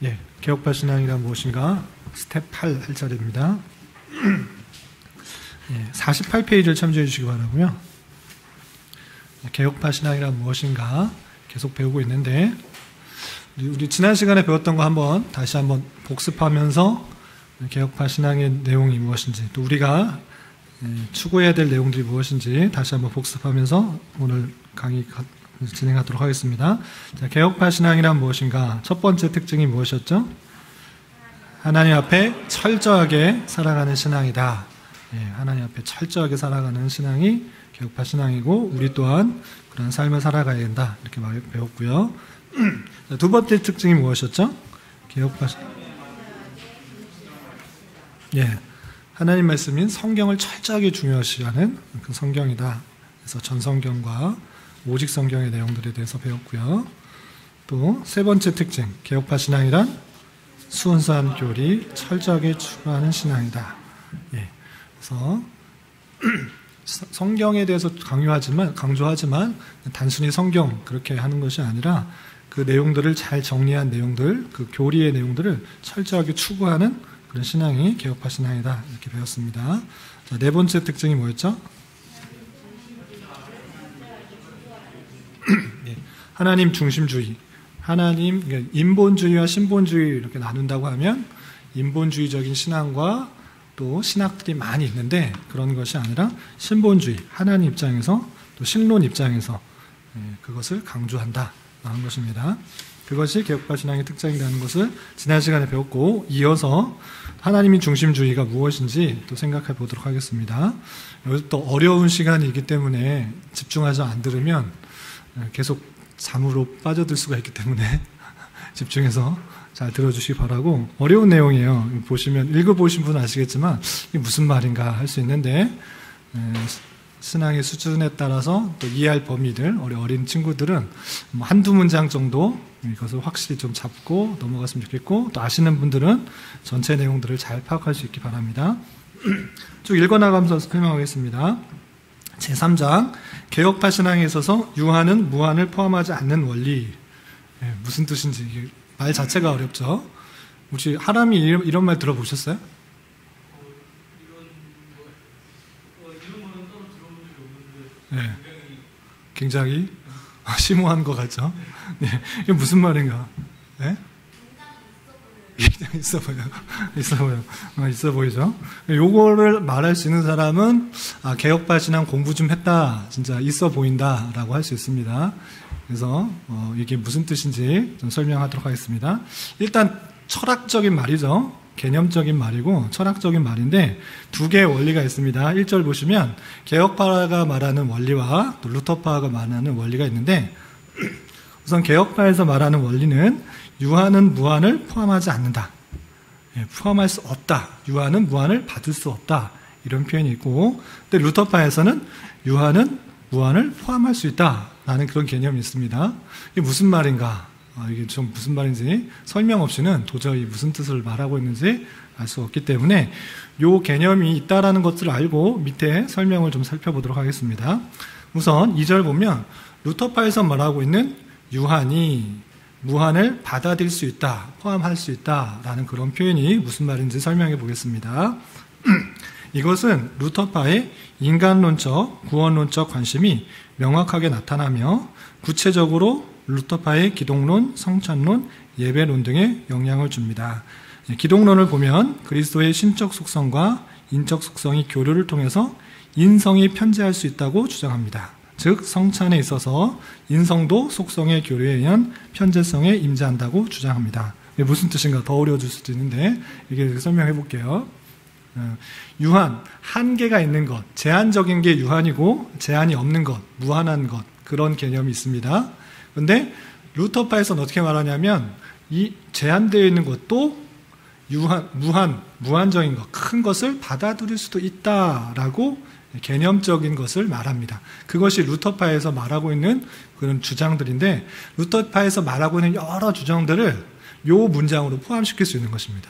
예, 개혁파 신앙이란 무엇인가? 스텝 8 할 차례입니다. 예, 48페이지를 참조해 주시기 바라고요. 개혁파 신앙이란 무엇인가? 계속 배우고 있는데 우리 지난 시간에 배웠던 거 다시 한번 복습하면서 개혁파 신앙의 내용이 무엇인지, 또 우리가 추구해야 될 내용들이 무엇인지 다시 한번 복습하면서 오늘 강의 진행하도록 하겠습니다. 자, 개혁파 신앙이란 무엇인가? 첫 번째 특징이 무엇이었죠? 하나님 앞에 철저하게 살아가는 신앙이다. 예, 하나님 앞에 철저하게 살아가는 신앙이 개혁파 신앙이고, 우리 또한 그런 삶을 살아가야 된다. 이렇게 배웠고요. 자, 두 번째 특징이 무엇이었죠? 개혁파 예, 하나님 말씀인 성경을 철저하게 중요시하는 그 성경이다. 그래서 전성경과 오직 성경의 내용들에 대해서 배웠고요. 또 세 번째 특징, 개혁파 신앙이란 순수한 교리, 철저하게 추구하는 신앙이다. 예, 그래서 성경에 대해서 강조하지만 단순히 성경 그렇게 하는 것이 아니라 그 내용들을 잘 정리한 내용들, 그 교리의 내용들을 철저하게 추구하는 그런 신앙이 개혁파 신앙이다. 이렇게 배웠습니다. 자, 네 번째 특징이 뭐였죠? 네, 하나님 중심주의. 그러니까 인본주의와 신본주의 이렇게 나눈다고 하면 인본주의적인 신앙과 또 신학들이 많이 있는데, 그런 것이 아니라 신본주의, 하나님 입장에서 또 신론 입장에서 그것을 강조한다 라는 것입니다. 그것이 개혁파 신앙의 특징이라는 것을 지난 시간에 배웠고, 이어서 하나님의 중심주의가 무엇인지 또 생각해 보도록 하겠습니다. 여기서 또 어려운 시간이기 때문에 집중해서 안 들으면 계속 잠으로 빠져들 수가 있기 때문에 집중해서 잘 들어주시기 바라고, 어려운 내용이에요. 읽어보신 분은 아시겠지만 이게 무슨 말인가 할 수 있는데, 신앙의 수준에 따라서 또 이해할 범위들, 어린 친구들은 한두 문장 정도 이것을 확실히 좀 잡고 넘어갔으면 좋겠고, 또 아시는 분들은 전체 내용들을 잘 파악할 수 있기 바랍니다. 쭉 읽어나가면서 설명하겠습니다. 제3장, 개혁파 신앙에 있어서 유한은 무한을 포함하지 않는 원리. 무슨 뜻인지 말 자체가 어렵죠. 혹시 하람이 이런 말 들어보셨어요? 네, 굉장히 심오한 것 같죠? 네, 이게 무슨 말인가? 네? 굉장히 있어 보이죠? 요거를 말할 수 있는 사람은 개혁파 신앙 공부 좀 했다, 진짜 있어 보인다 라고 할 수 있습니다. 그래서 이게 무슨 뜻인지 좀 설명하도록 하겠습니다. 일단 철학적인 말이죠. 개념적인 말이고 철학적인 말인데, 두 개의 원리가 있습니다. 1절 보시면 개혁파가 말하는 원리와 또 루터파가 말하는 원리가 있는데, 우선 개혁파에서 말하는 원리는 유한은 무한을 포함하지 않는다. 포함할 수 없다. 유한은 무한을 받을 수 없다. 이런 표현이 있고, 근데 루터파에서는 유한은 무한을 포함할 수 있다 라는 그런 개념이 있습니다. 이게 무슨 말인가? 이게 좀 무슨 말인지 설명 없이는 도저히 무슨 뜻을 말하고 있는지 알 수 없기 때문에 이 개념이 있다라는 것을 알고 밑에 설명을 좀 살펴보도록 하겠습니다. 우선 2절 보면 루터파에서 말하고 있는 유한이 무한을 받아들일 수 있다, 포함할 수 있다라는 그런 표현이 무슨 말인지 설명해 보겠습니다. 이것은 루터파의 인간론적, 구원론적 관심이 명확하게 나타나며, 구체적으로 루터파의 기독론, 성찬론, 예배론 등에 영향을 줍니다. 기독론을 보면 그리스도의 신적 속성과 인적 속성이 교류를 통해서 인성이 편재할 수 있다고 주장합니다. 즉 성찬에 있어서 인성도 속성의 교류에 의한 편재성에 임재한다고 주장합니다. 이게 무슨 뜻인가 더 어려워질 수도 있는데 이게 설명해 볼게요. 유한, 한계가 있는 것, 제한적인 게 유한이고 제한이 없는 것, 무한한 것, 그런 개념이 있습니다. 그런데 루터파에서는 어떻게 말하냐면 이 제한되어 있는 것도 무한적인 것, 큰 것을 받아들일 수도 있다라고 개념적인 것을 말합니다. 그것이 루터파에서 말하고 있는 그런 주장들인데, 루터파에서 말하고 있는 여러 주장들을 이 문장으로 포함시킬 수 있는 것입니다.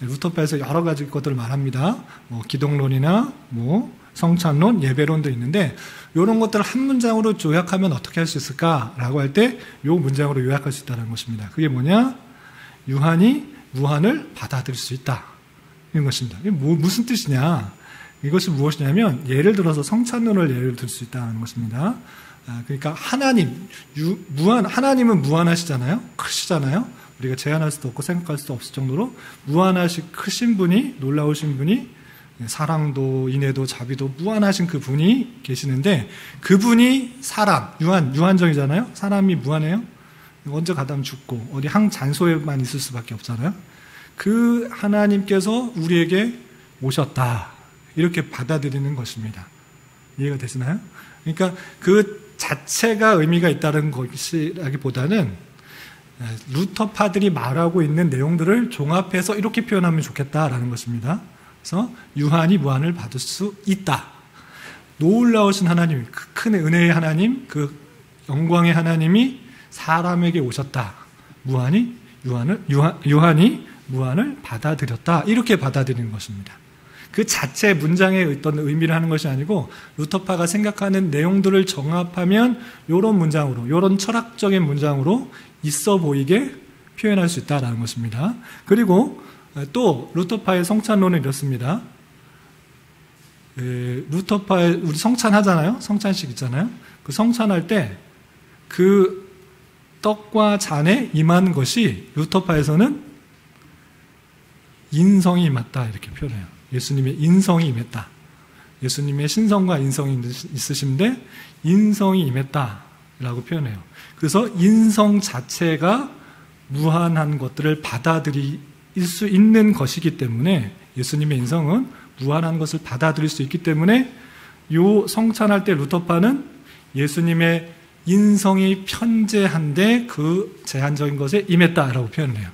루터파에서 여러 가지 것들을 말합니다. 기독론이나 성찬론, 예배론도 있는데, 이런 것들을 한 문장으로 요약하면 어떻게 할 수 있을까라고 할 때 이 문장으로 요약할 수 있다는 것입니다. 그게 뭐냐? 유한이 무한을 받아들일 수 있다. 이런 것입니다. 이게 무슨 뜻이냐? 이것이 무엇이냐면 예를 들어서 성찬론을 예를 들 수 있다는 것입니다. 그러니까 하나님은 무한하시잖아요. 크시잖아요. 우리가 제한할 수도 없고 생각할 수도 없을 정도로 무한하신 크신 분이, 놀라우신 분이, 사랑도 인애도 자비도 무한하신 그 분이 계시는데, 그분이 사람, 유한정이잖아요. 사람이 무한해요. 언제 가다면 죽고 어디 한 장소에만 있을 수밖에 없잖아요. 그 하나님께서 우리에게 오셨다, 이렇게 받아들이는 것입니다. 이해가 되시나요? 그러니까 그 자체가 의미가 있다는 것이라기보다는 루터파들이 말하고 있는 내용들을 종합해서 이렇게 표현하면 좋겠다라는 것입니다. 그래서 유한이 무한을 받을 수 있다. 놀라우신 하나님, 그 큰 은혜의 하나님, 그 영광의 하나님이 사람에게 오셨다. 유한이 무한을 받아들였다. 이렇게 받아들이는 것입니다. 그 자체 문장에 어떤 의미를 하는 것이 아니고 루터파가 생각하는 내용들을 정합하면 이런 문장으로, 이런 철학적인 문장으로 있어 보이게 표현할 수 있다는 것입니다. 그리고 또 루터파의 성찬론은 이렇습니다. 루터파의, 우리 성찬하잖아요. 성찬식 있잖아요. 그 성찬할 때 그 떡과 잔에 임한 것이 루터파에서는 인성이 임했다, 이렇게 표현해요. 예수님의 인성이 임했다. 예수님의 신성과 인성이 있으신데 인성이 임했다라고 표현해요. 그래서 인성 자체가 무한한 것들을 받아들일 수 있는 것이기 때문에, 예수님의 인성은 무한한 것을 받아들일 수 있기 때문에 요 성찬할 때 루터파는 예수님의 인성이 편재한데 그 제한적인 것에 임했다라고 표현해요.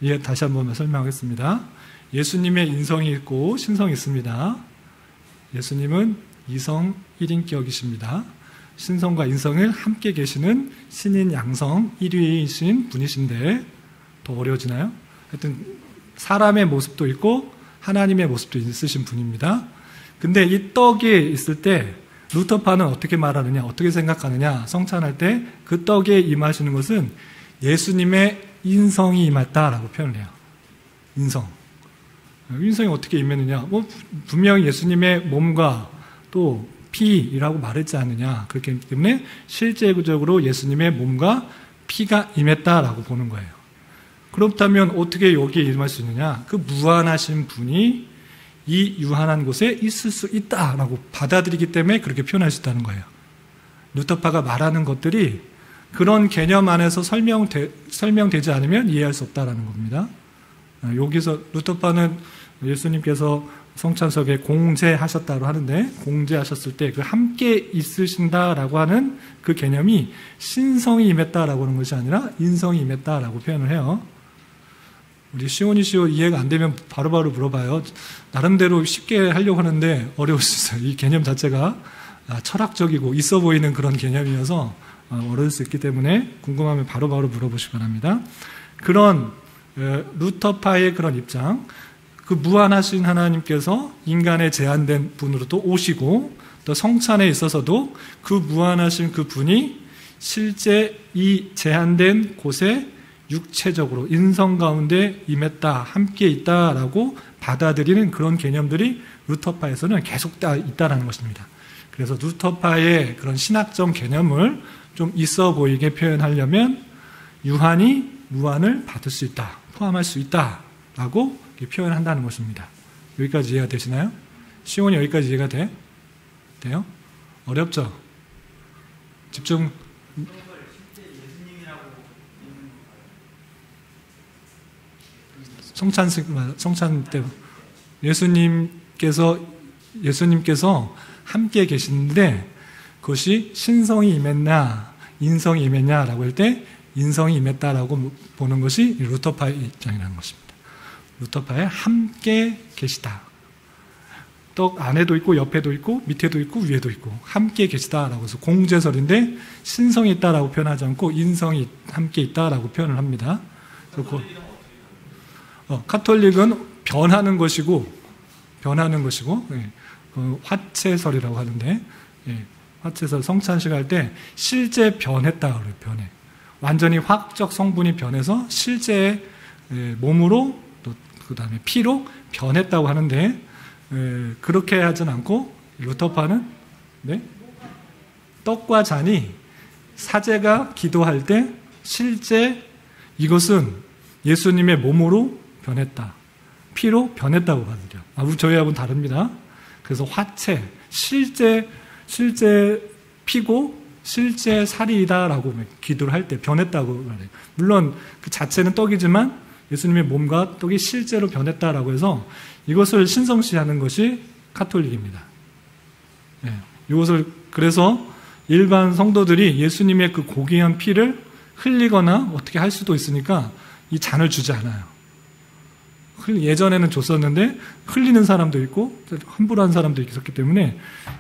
예, 다시 한번 설명하겠습니다. 예수님의 인성이 있고 신성이 있습니다. 예수님은 이성 1인격이십니다. 신성과 인성을 함께 계시는 신인 양성 1위이신 분이신데, 더 어려워지나요? 하여튼 사람의 모습도 있고 하나님의 모습도 있으신 분입니다. 근데 이 떡이 있을 때 루터파는 어떻게 말하느냐, 어떻게 생각하느냐, 성찬할 때 그 떡에 임하시는 것은 예수님의 인성이 임했다라고 표현을 해요. 인성이 어떻게 임했느냐? 분명히 예수님의 몸과 또 피라고 말했지 않느냐. 그렇기 때문에 실제적으로 예수님의 몸과 피가 임했다라고 보는 거예요. 그렇다면 어떻게 여기에 임할 수 있느냐? 그 무한하신 분이 이 유한한 곳에 있을 수 있다라고 받아들이기 때문에 그렇게 표현할 수 있다는 거예요. 루터파가 말하는 것들이 그런 개념 안에서 설명되지 않으면 이해할 수 없다라는 겁니다. 여기서 루터파는 예수님께서 성찬석에 공제하셨다고 하는데, 공제하셨을 때 그 함께 있으신다라고 하는 그 개념이 신성이 임했다라고 하는 것이 아니라 인성이 임했다라고 표현을 해요. 우리 시온이 이해가 안 되면 바로바로 물어봐요. 나름대로 쉽게 하려고 하는데 어려울 수 있어요. 이 개념 자체가 철학적이고 있어 보이는 그런 개념이어서 어려울 수 있기 때문에 궁금하면 바로바로 물어보시기 바랍니다. 그런 루터파의 그런 입장, 그 무한하신 하나님께서 인간의 제한된 분으로 또 오시고, 또 성찬에 있어서도 그 무한하신 그 분이 실제 이 제한된 곳에 육체적으로 인성 가운데 임했다, 함께 있다라고 받아들이는 그런 개념들이 루터파에서는 계속 있다라는 것입니다. 그래서 루터파의 그런 신학적 개념을 좀 있어 보이게 표현하려면 유한이 무한을 받을 수 있다, 포함할 수 있다라고 표현한다는 것입니다. 여기까지 이해가 되시나요? 시온이 여기까지 이해가 돼요? 어렵죠? 집중. 성찬 때 예수님께서 함께 계시는데 그것이 신성이 임했나 인성이 임했냐라고 할 때 인성이 임했다라고 보는 것이 루터파의 입장이라는 것입니다. 루터파에 함께 계시다. 떡 안에도 있고 옆에도 있고 밑에도 있고 위에도 있고 함께 계시다라고 해서 공제설인데 신성이 있다라고 표현하지 않고 인성이 함께 있다라고 표현을 합니다. 카톨릭은 변하는 것이고 예, 화채설이라고 하는데, 예, 화채설 성찬식 할 때 실제 변했다 그래요. 변해. 완전히 화학적 성분이 변해서 실제 몸으로 또 그 다음에 피로 변했다고 하는데 그렇게 하진 않고 루터파는 네? 떡과 잔이 사제가 기도할 때 실제 이것은 예수님의 몸으로 변했다. 피로 변했다고 받으려. 저희하고는 다릅니다. 그래서 화채, 실제 피고 실제 살이다라고 기도를 할 때 변했다고 말해요. 물론 그 자체는 떡이지만 예수님의 몸과 떡이 실제로 변했다라고 해서 이것을 신성시하는 것이 카톨릭입니다. 네. 이것을 그래서 일반 성도들이 예수님의 그 고귀한 피를 흘리거나 어떻게 할 수도 있으니까 이 잔을 주지 않아요. 예전에는 줬었는데 흘리는 사람도 있고 함부로 한 사람도 있었기 때문에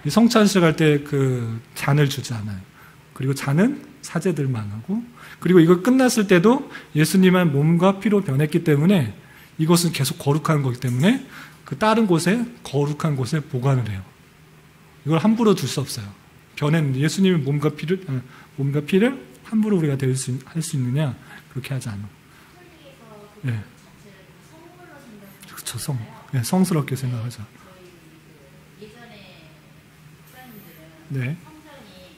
성찬식 할 때 그 잔을 주지 않아요. 그리고 잔은 사제들만 하고, 그리고 이거 끝났을 때도 예수님의 몸과 피로 변했기 때문에 이것은 계속 거룩한 거기 때문에 그 다른 곳에 거룩한 곳에 보관을 해요. 이걸 함부로 둘 수 없어요. 변했는데 예수님의 몸과 피를 함부로 우리가 할 수 있느냐? 그렇게 하지 않아. 네. 그렇죠. 성스럽게 생각하죠. 예전에 목사님들은 네. 성전이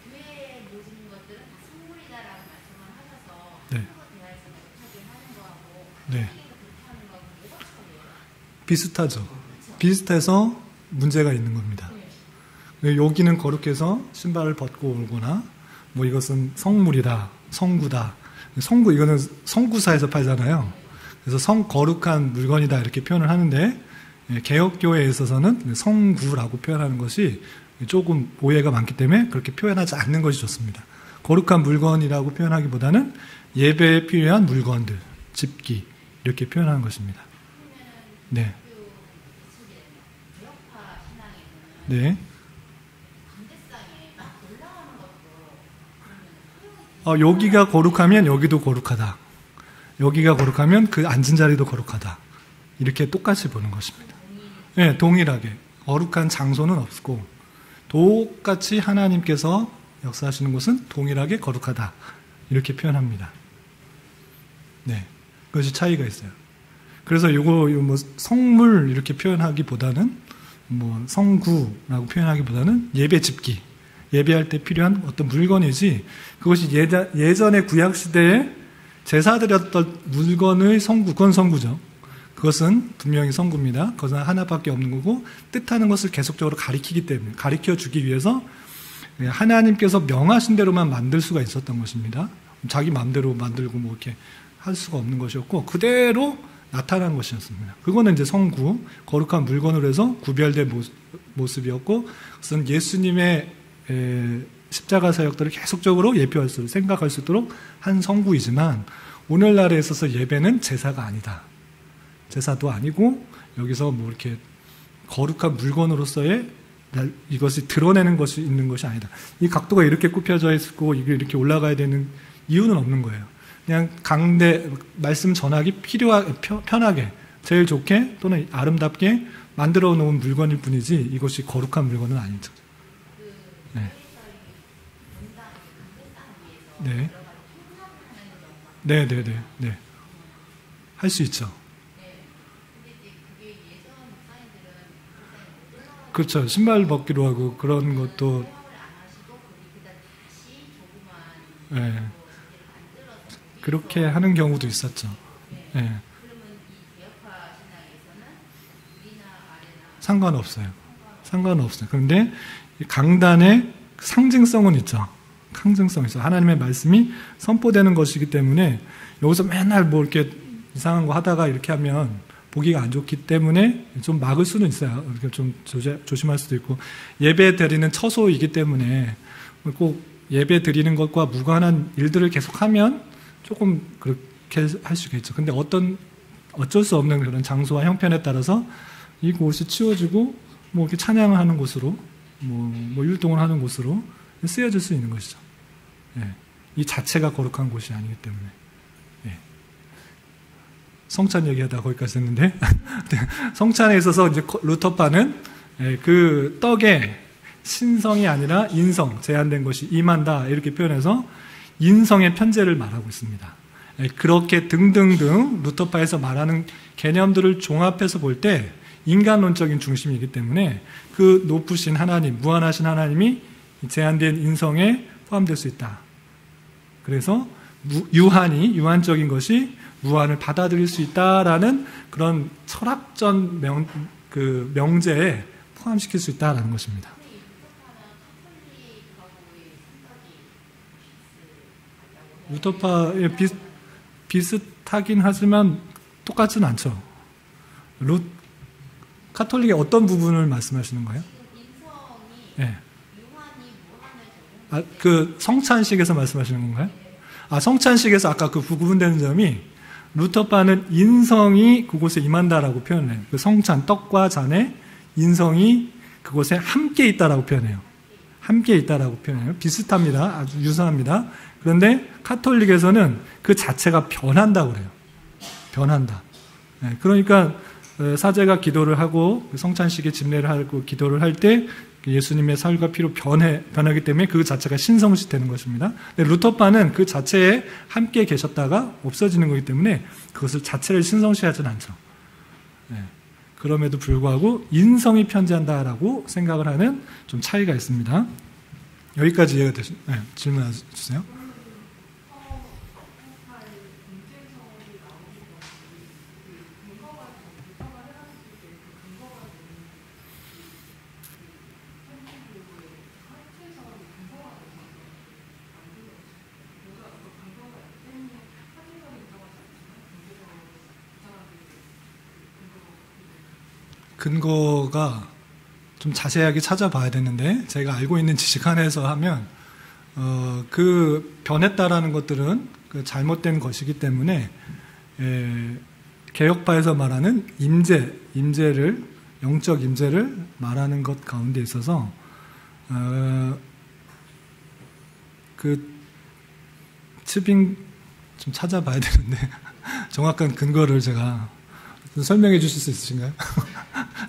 교회에 모시는 것들은 다 선물이다라고 말씀을 하셔서 네. 서로 대화해서 못하게 하는 거하고 네. 그렇게 하는 거하고 뭐가 차이예요? 비슷하죠. 비슷해서 문제가 있는 겁니다. 여기는 거룩해서 신발을 벗고 오거나 뭐 이것은 성물이다, 성구다. 성구 이거는 성구사에서 팔잖아요. 그래서 거룩한 물건이다 이렇게 표현을 하는데 개혁교회에 있어서는 성구라고 표현하는 것이 조금 오해가 많기 때문에 그렇게 표현하지 않는 것이 좋습니다. 거룩한 물건이라고 표현하기보다는 예배에 필요한 물건들, 집기 이렇게 표현하는 것입니다. 네. 네. 여기가 거룩하면 여기도 거룩하다. 여기가 거룩하면 그 앉은 자리도 거룩하다. 이렇게 똑같이 보는 것입니다. 네, 동일하게. 거룩한 장소는 없고 똑같이 하나님께서 역사하시는 곳은 동일하게 거룩하다. 이렇게 표현합니다. 네, 그것이 차이가 있어요. 그래서 이거 뭐 성물 이렇게 표현하기보다는 뭐 성구라고 표현하기보다는 예배 집기, 예배할 때 필요한 어떤 물건이지 그것이 예전의 구약 시대에 제사 드렸던 물건의 성구, 그건 성구죠. 그것은 분명히 성구입니다. 그것은 하나밖에 없는 거고 뜻하는 것을 계속적으로 가리키기 때문에 가리켜주기 위해서 하나님께서 명하신 대로만 만들 수가 있었던 것입니다. 자기 마음대로 만들고 뭐 이렇게 할 수가 없는 것이었고 그대로 나타난 것이었습니다. 그거는 이제 성구, 거룩한 물건으로 해서 구별된 모습이었고 그것은 예수님의 십자가 사역들을 계속적으로 예표할 수, 생각할 수 있도록 한 성구이지만 오늘날에 있어서 예배는 제사가 아니다. 제사도 아니고 여기서 뭐 이렇게 거룩한 물건으로서의 이것이 드러내는 것이 있는 것이 아니다. 이 각도가 이렇게 굽혀져 있고 이게 이렇게 올라가야 되는 이유는 없는 거예요. 그냥 강대 말씀 전하기 편하게 제일 좋게 또는 아름답게 만들어 놓은 물건일 뿐이지 이것이 거룩한 물건은 아니죠. 네. 네. 네, 네, 네, 네. 할 수 있죠. 그렇죠. 신발 벗기로 하고 그런 것도. 네. 그렇게 하는 경우도 있었죠. 네. 상관없어요. 상관없어요. 그런데 강단의 상징성은 있죠. 상징성이 있어요. 하나님의 말씀이 선포되는 것이기 때문에 여기서 맨날 뭐 이렇게 이상한 거 하다가 이렇게 하면 보기가 안 좋기 때문에 좀 막을 수는 있어요. 이렇게 좀 조심할 수도 있고 예배 드리는 처소이기 때문에 꼭 예배 드리는 것과 무관한 일들을 계속하면 조금 그렇게 할 수 있겠죠. 근데 어쩔 수 없는 그런 장소와 형편에 따라서 이 곳이 치워지고 뭐 이렇게 찬양을 하는 곳으로 뭐 율동을 하는 곳으로 쓰여질 수 있는 것이죠. 예. 이 자체가 거룩한 곳이 아니기 때문에. 예. 성찬 얘기하다 거기까지 했는데 성찬에 있어서 이제 루터파는 그 떡에 신성이 아니라 인성, 제한된 것이 임한다 이렇게 표현해서 인성의 편재를 말하고 있습니다. 그렇게 등등등 루터파에서 말하는 개념들을 종합해서 볼 때 인간론적인 중심이기 때문에 그 높으신 하나님, 무한하신 하나님이 제한된 인성에 포함될 수 있다. 그래서 유한적인 것이 무한을 받아들일 수 있다라는 그런 철학적 명제에 포함시킬 수 있다라는 것입니다. 루터파에 비슷하긴 하지만 똑같진 않죠. 카톨릭의 어떤 부분을 말씀하시는 거예요? 네. 그 성찬식에서 말씀하시는 건가요? 성찬식에서 아까 그 구분되는 점이 루터파는 인성이 그곳에 임한다라고 표현해요. 그 성찬, 떡과 잔에 인성이 그곳에 함께 있다라고 표현해요. 함께 있다라고 표현해요. 비슷합니다. 아주 유사합니다. 그런데 카톨릭에서는 그 자체가 변한다고 그래요. 변한다. 네, 그러니까 사제가 기도를 하고 성찬식에 집례를 하고 기도를 할 때 예수님의 살과 피로 변하기 때문에 그 자체가 신성시 되는 것입니다. 근데 루터파는 그 자체에 함께 계셨다가 없어지는 거기 때문에 그것을 자체를 신성시하지는 않죠. 네. 그럼에도 불구하고 인성이 편재한다라고 생각을 하는 좀 차이가 있습니다. 여기까지 이해가 되시나요? 네, 질문 주세요. 근거가 좀 자세하게 찾아봐야 되는데 제가 알고 있는 지식 안에서 하면 그 변했다라는 것들은 그 잘못된 것이기 때문에 개혁파에서 말하는 임재를 영적 임재를 말하는 것 가운데 있어서 그 츠빙 좀 찾아봐야 되는데 정확한 근거를 제가 설명해 주실 수 있으신가요?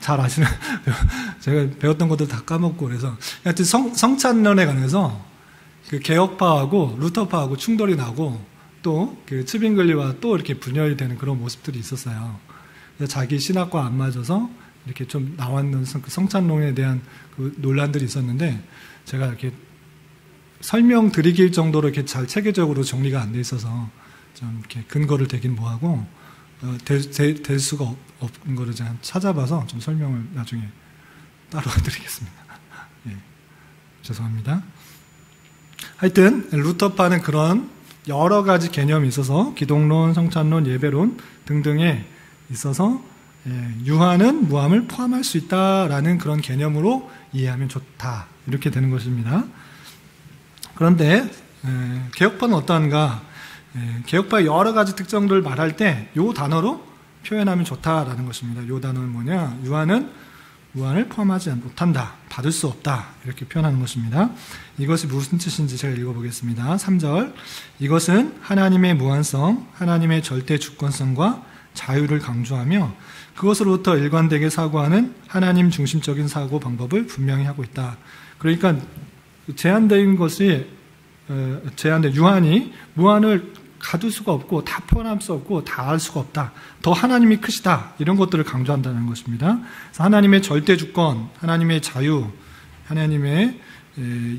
잘 아시는, 제가 배웠던 것도 다 까먹고 그래서. 하여튼 성찬론에 관해서 그 개혁파하고 루터파하고 충돌이 나고 또 그 츠빙글리와 또 이렇게 분열이 되는 그런 모습들이 있었어요. 자기 신학과 안 맞아서 이렇게 좀 나왔는 그 성찬론에 대한 그 논란들이 있었는데 제가 이렇게 설명드리길 정도로 이렇게 잘 체계적으로 정리가 안 돼 있어서 좀 이렇게 근거를 대긴 뭐하고 될 수가 없는 거를 제가 찾아봐서 좀 설명을 나중에 따로 해드리겠습니다. 예, 죄송합니다. 하여튼 루터파는 그런 여러 가지 개념이 있어서 기독론, 성찬론, 예배론 등등에 있어서 유한은 무함을 포함할 수 있다라는 그런 개념으로 이해하면 좋다 이렇게 되는 것입니다. 그런데 개혁파는 어떠한가? 개혁파의 여러 가지 특성들을 말할 때 이 단어로 표현하면 좋다라는 것입니다. 이 단어는 뭐냐? 유한은 무한을 포함하지 못한다. 받을 수 없다. 이렇게 표현하는 것입니다. 이것이 무슨 뜻인지 제가 읽어보겠습니다. 3절. 이것은 하나님의 무한성, 하나님의 절대 주권성과 자유를 강조하며 그것으로부터 일관되게 사고하는 하나님 중심적인 사고 방법을 분명히 하고 있다. 그러니까 제한된 것이 유한이 무한을 가둘 수가 없고 다 표현할 수 없고 다 알 수가 없다. 더 하나님이 크시다. 이런 것들을 강조한다는 것입니다. 그래서 하나님의 절대 주권, 하나님의 자유, 하나님의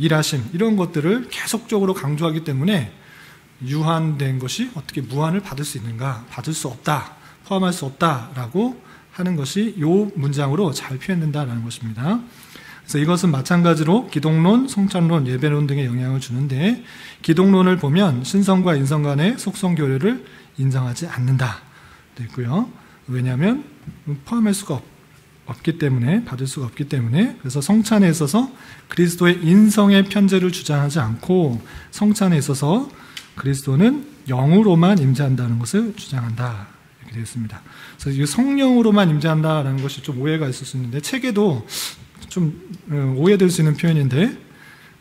일하심 이런 것들을 계속적으로 강조하기 때문에 유한된 것이 어떻게 무한을 받을 수 있는가? 받을 수 없다. 포함할 수 없다라고 하는 것이 이 문장으로 잘 표현된다는 것입니다. 그래서 이것은 마찬가지로 기독론, 성찬론, 예배론 등에 영향을 주는데 기독론을 보면 신성과 인성 간의 속성 교류를 인정하지 않는다 되어 있고요. 왜냐하면 포함할 수가 없기 때문에 받을 수가 없기 때문에 그래서 성찬에 있어서 그리스도의 인성의 편재를 주장하지 않고 성찬에 있어서 그리스도는 영으로만 임재한다는 것을 주장한다 이렇게 되어 있습니다. 그래서 이 성령으로만 임재한다라는 것이 좀 오해가 있을 수 있는데 책에도 좀 오해될 수 있는 표현인데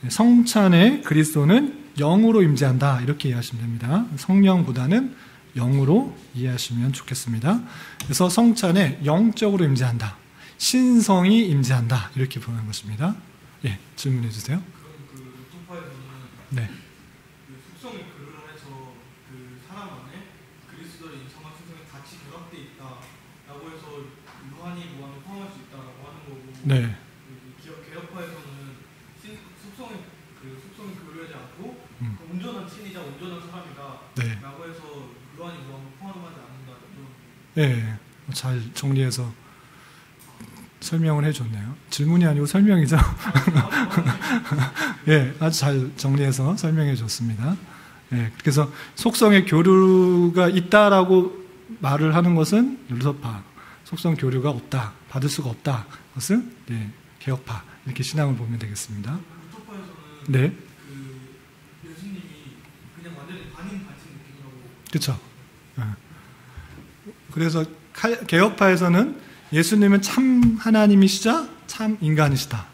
성찬에 그리스도는 영으로 임재한다 이렇게 이해하시면 됩니다. 성령보다는 영으로 이해하시면 좋겠습니다. 그래서 성찬에 영적으로 임재한다. 신성이 임재한다 이렇게 보는 것입니다. 예, 질문해 주세요. 그 루터파에서는 네. 그 속성의 교류를 해서 그 사람 안에 그리스도의 인성과 신성이 같이 결합되어 있다라고 해서 유한이 무한을 포함할 수 있다라고 하는 거고. 네. 개혁파에서는 속성이 교류하지 않고 온전한 친이자 온전한 사람이다라고 네. 해서 유한이 무한을 포함하지 않는다. 네. 잘 정리해서 설명을 해줬네요. 질문이 아니고 설명이죠. 예, 아주 잘 정리해서 설명해 줬습니다. 예, 그래서 속성의 교류가 있다라고 말을 하는 것은 루터파, 속성 교류가 없다, 받을 수가 없다. 그것은 예, 개혁파 이렇게 신앙을 보면 되겠습니다. 루터파에서는 네, 그 예수님이 그냥 완전히 반인 반신 느낌이라고. 그렇죠. 그래서 개혁파에서는 예수님은 참 하나님이시자 참 인간이시다.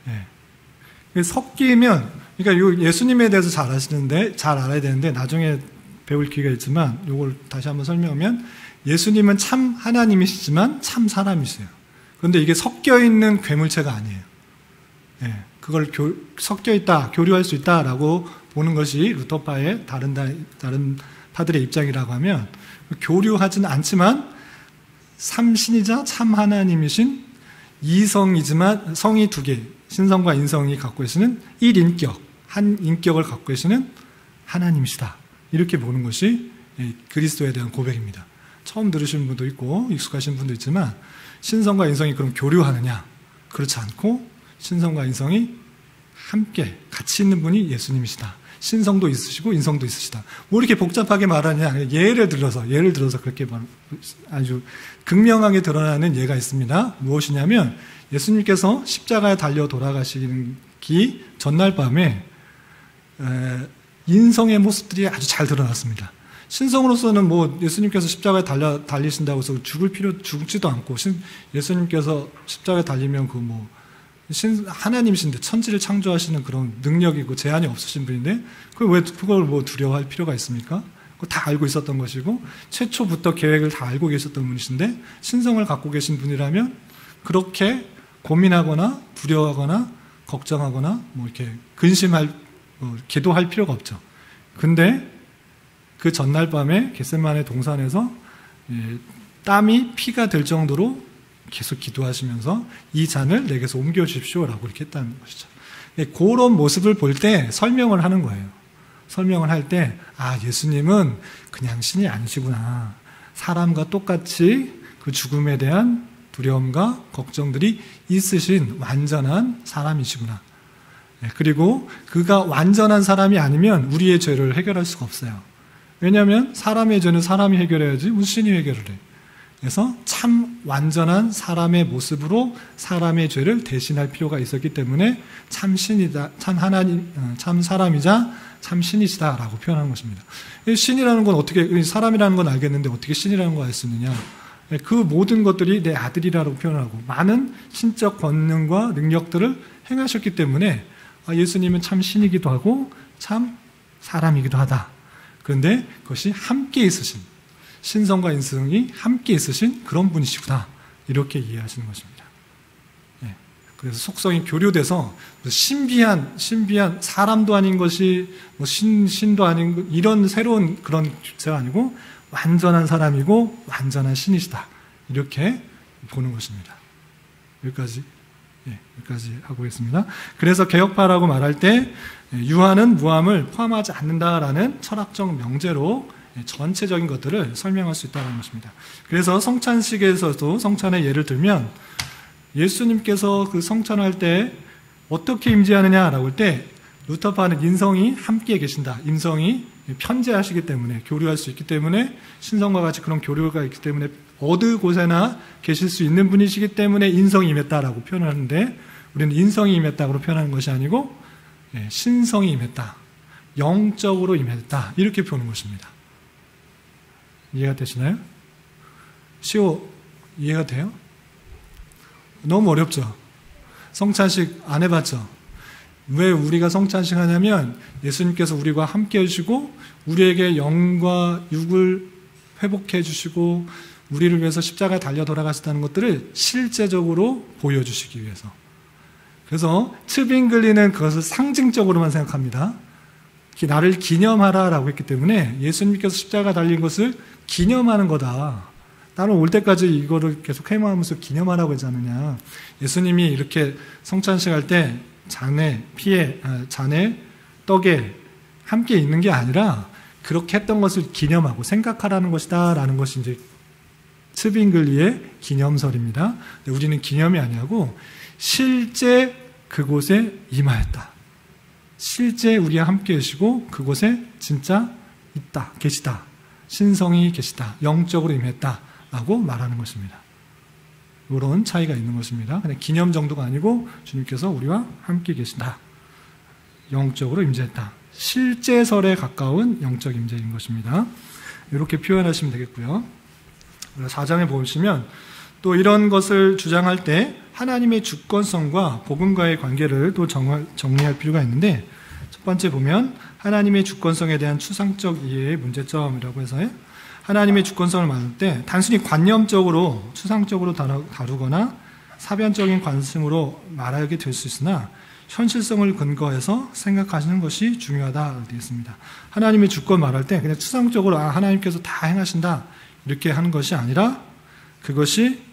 예. 섞이면, 그러니까 예수님에 대해서 잘 아시는데, 잘 알아야 되는데, 나중에 배울 기회가 있지만, 이걸 다시 한번 설명하면, 예수님은 참 하나님이시지만 참 사람이세요. 그런데 이게 섞여 있는 괴물체가 아니에요. 예. 그걸 섞여 있다, 교류할 수 있다라고 보는 것이 루터파의 다른 파들의 입장이라고 하면, 교류하지는 않지만, 삼신이자 참 하나님이신 이성이지만 성이 두 개, 신성과 인성이 갖고 계시는 1인격, 한 인격을 갖고 계시는 하나님이시다. 이렇게 보는 것이 그리스도에 대한 고백입니다. 처음 들으신 분도 있고 익숙하신 분도 있지만 신성과 인성이 그럼 교류하느냐? 그렇지 않고 신성과 인성이 함께 같이 있는 분이 예수님이시다. 신성도 있으시고 인성도 있으시다. 뭐 이렇게 복잡하게 말하냐? 예를 들어서 그렇게 아주 극명하게 드러나는 예가 있습니다. 무엇이냐면 예수님께서 십자가에 달려 돌아가시기 전날 밤에 인성의 모습들이 아주 잘 드러났습니다. 신성으로서는 뭐 예수님께서 십자가에 달리신다고 해서 죽지도 않고 예수님께서 십자가에 달리면 하나님이신데 천지를 창조하시는 그런 능력이고 제한이 없으신 분인데 그걸 뭐 두려워할 필요가 있습니까? 그거 다 알고 있었던 것이고 최초부터 계획을 다 알고 계셨던 분이신데 신성을 갖고 계신 분이라면 그렇게 고민하거나 두려워하거나 걱정하거나 뭐 이렇게 기도할 필요가 없죠. 근데 그 전날 밤에 겟세마네 동산에서 땀이 피가 될 정도로 계속 기도하시면서 이 잔을 내게서 옮겨주십시오라고 이렇게 했다는 것이죠. 그런 모습을 볼 때 설명을 하는 거예요. 설명을 할 때, 예수님은 그냥 신이 아니시구나. 사람과 똑같이 그 죽음에 대한 두려움과 걱정들이 있으신 완전한 사람이시구나. 그리고 그가 완전한 사람이 아니면 우리의 죄를 해결할 수가 없어요. 왜냐하면 사람의 죄는 사람이 해결해야지 무슨 신이 해결을 해. 그래서 참 완전한 사람의 모습으로 사람의 죄를 대신할 필요가 있었기 때문에 참 신이다, 참 하나님, 참 사람이자 참 신이시다라고 표현하는 것입니다. 신이라는 건 어떻게, 사람이라는 건 알겠는데 어떻게 신이라는 걸 알 수 있느냐? 그 모든 것들이 내 아들이라고 표현하고 많은 신적 권능과 능력들을 행하셨기 때문에 예수님은 참 신이기도 하고 참 사람이기도 하다. 그런데 그것이 함께 있으신, 신성과 인성이 함께 있으신 그런 분이시구나. 이렇게 이해하시는 것입니다. 그래서 속성이 교류돼서 신비한 사람도 아닌 것이 신도 아닌 이런 새로운 그런 주체가 아니고 완전한 사람이고 완전한 신이시다. 이렇게 보는 것입니다. 여기까지 하고 있습니다. 그래서 개혁파라고 말할 때 유한은 무함을 포함하지 않는다라는 철학적 명제로 전체적인 것들을 설명할 수 있다는 것입니다. 그래서 성찬식에서도 성찬의 예를 들면 예수님께서 그 성찬할 때 어떻게 임재하느냐라고 할 때 루터파는 인성이 함께 계신다. 인성이 편재하시기 때문에 교류할 수 있기 때문에 신성과 같이 그런 교류가 있기 때문에 어느 곳에나 계실 수 있는 분이시기 때문에 인성이 임했다라고 표현하는데 우리는 인성이 임했다고 표현하는 것이 아니고 신성이 임했다. 영적으로 임했다. 이렇게 보는 것입니다. 이해가 되시나요? 이해가 돼요? 너무 어렵죠? 성찬식 안 해봤죠? 왜 우리가 성찬식 하냐면 예수님께서 우리와 함께 해주시고 우리에게 영과 육을 회복해 주시고 우리를 위해서 십자가에 달려 돌아가셨다는 것들을 실제적으로 보여주시기 위해서. 그래서 츠빙글리는 그것을 상징적으로만 생각합니다. 나를 기념하라라고 했기 때문에 예수님께서 십자가 달린 것을 기념하는 거다. 나는 올 때까지 이거를 계속 회마하면서 기념하라고 하지 않느냐. 예수님이 이렇게 성찬식 할 때 잔에 떡에 함께 있는 게 아니라 그렇게 했던 것을 기념하고 생각하라는 것이다 라는 것이 이제 스빙글리의 기념설입니다. 우리는 기념이 아니고 실제 그곳에 임하였다. 실제 우리와 함께 계시고 그곳에 진짜 있다, 계시다. 신성이 계시다. 영적으로 임했다. 라고 말하는 것입니다. 이런 차이가 있는 것입니다. 그냥 기념 정도가 아니고 주님께서 우리와 함께 계신다. 영적으로 임재했다. 실제설에 가까운 영적 임재인 것입니다. 이렇게 표현하시면 되겠고요. 4장에 보시면 또 이런 것을 주장할 때 하나님의 주권성과 복음과의 관계를 또 정리할 필요가 있는데, 첫 번째 보면 하나님의 주권성에 대한 추상적 이해의 문제점이라고 해서 하나님의 주권성을 말할 때 단순히 관념적으로 추상적으로 다루거나 사변적인 관심으로 말하게 될 수 있으나 현실성을 근거해서 생각하시는 것이 중요하다 되겠습니다. 하나님의 주권 말할 때 그냥 추상적으로 하나님께서 다 행하신다 이렇게 하는 것이 아니라 그것이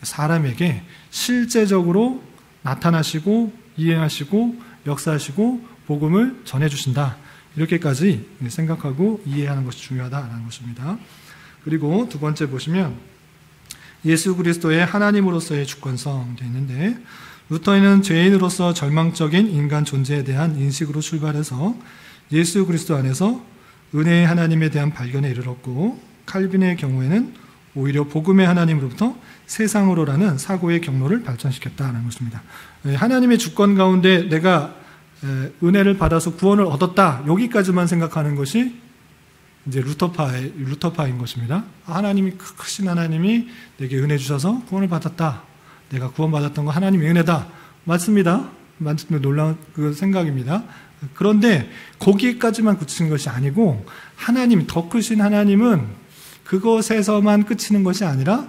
사람에게 실제적으로 나타나시고 이해하시고 역사하시고 복음을 전해주신다. 이렇게까지 생각하고 이해하는 것이 중요하다는 것입니다. 그리고 두 번째 보시면 예수 그리스도의 하나님으로서의 주권성 되어 있는데, 루터인은 죄인으로서 절망적인 인간 존재에 대한 인식으로 출발해서 예수 그리스도 안에서 은혜의 하나님에 대한 발견에 이르렀고, 칼빈의 경우에는 오히려 복음의 하나님으로부터 세상으로라는 사고의 경로를 발전시켰다는 것입니다. 하나님의 주권 가운데 내가 은혜를 받아서 구원을 얻었다, 여기까지만 생각하는 것이 이제 루터파인 것입니다. 하나님이, 크신 하나님이 내게 은혜 주셔서 구원을 받았다, 내가 구원받았던 거 하나님의 은혜다. 맞습니다. 놀라운 그 생각입니다. 그런데 거기까지만 그치는 것이 아니고, 하나님, 더 크신 하나님은 그것에서만 그치는 것이 아니라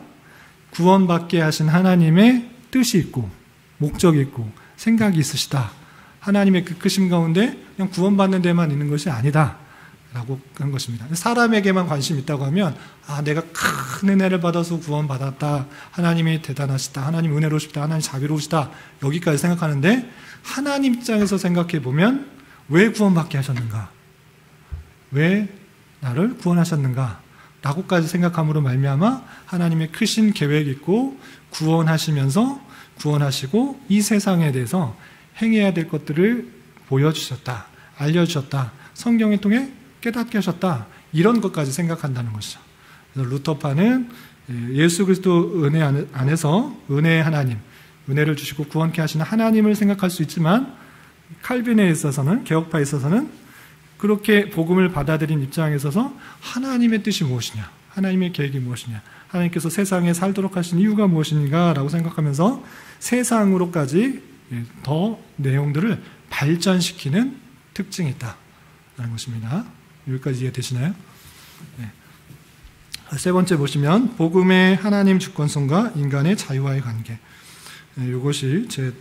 구원받게 하신 하나님의 뜻이 있고 목적이 있고 생각이 있으시다. 하나님의 그 크심 가운데 그냥 구원받는 데만 있는 것이 아니다 라고 한 것입니다. 사람에게만 관심이 있다고 하면 내가 큰 은혜를 받아서 구원받았다, 하나님이 대단하시다, 하나님 은혜로우시다, 하나님 자비로우시다, 여기까지 생각하는데, 하나님 입장에서 생각해 보면 왜 구원받게 하셨는가, 왜 나를 구원하셨는가 라고까지 생각함으로 말미암아 하나님의 크신 계획이 있고 구원하시면서 구원하시고 이 세상에 대해서 행해야 될 것들을 보여주셨다, 알려주셨다, 성경을 통해 깨닫게 하셨다, 이런 것까지 생각한다는 것이죠. 그래서 루터파는 예수 그리스도 은혜 안에서 은혜의 하나님, 은혜를 주시고 구원케 하시는 하나님을 생각할 수 있지만, 칼빈에 있어서는, 개혁파에 있어서는 그렇게 복음을 받아들인 입장에 있어서 하나님의 뜻이 무엇이냐, 하나님의 계획이 무엇이냐, 하나님께서 세상에 살도록 하신 이유가 무엇인가 라고 생각하면서 세상으로까지 더 내용들을 발전시키는 특징이 있다는 것입니다. 여기까지 이해되시나요? 네. 세 번째 보시면 복음의 하나님 주권성과 인간의 자유와의 관계. 이것이 제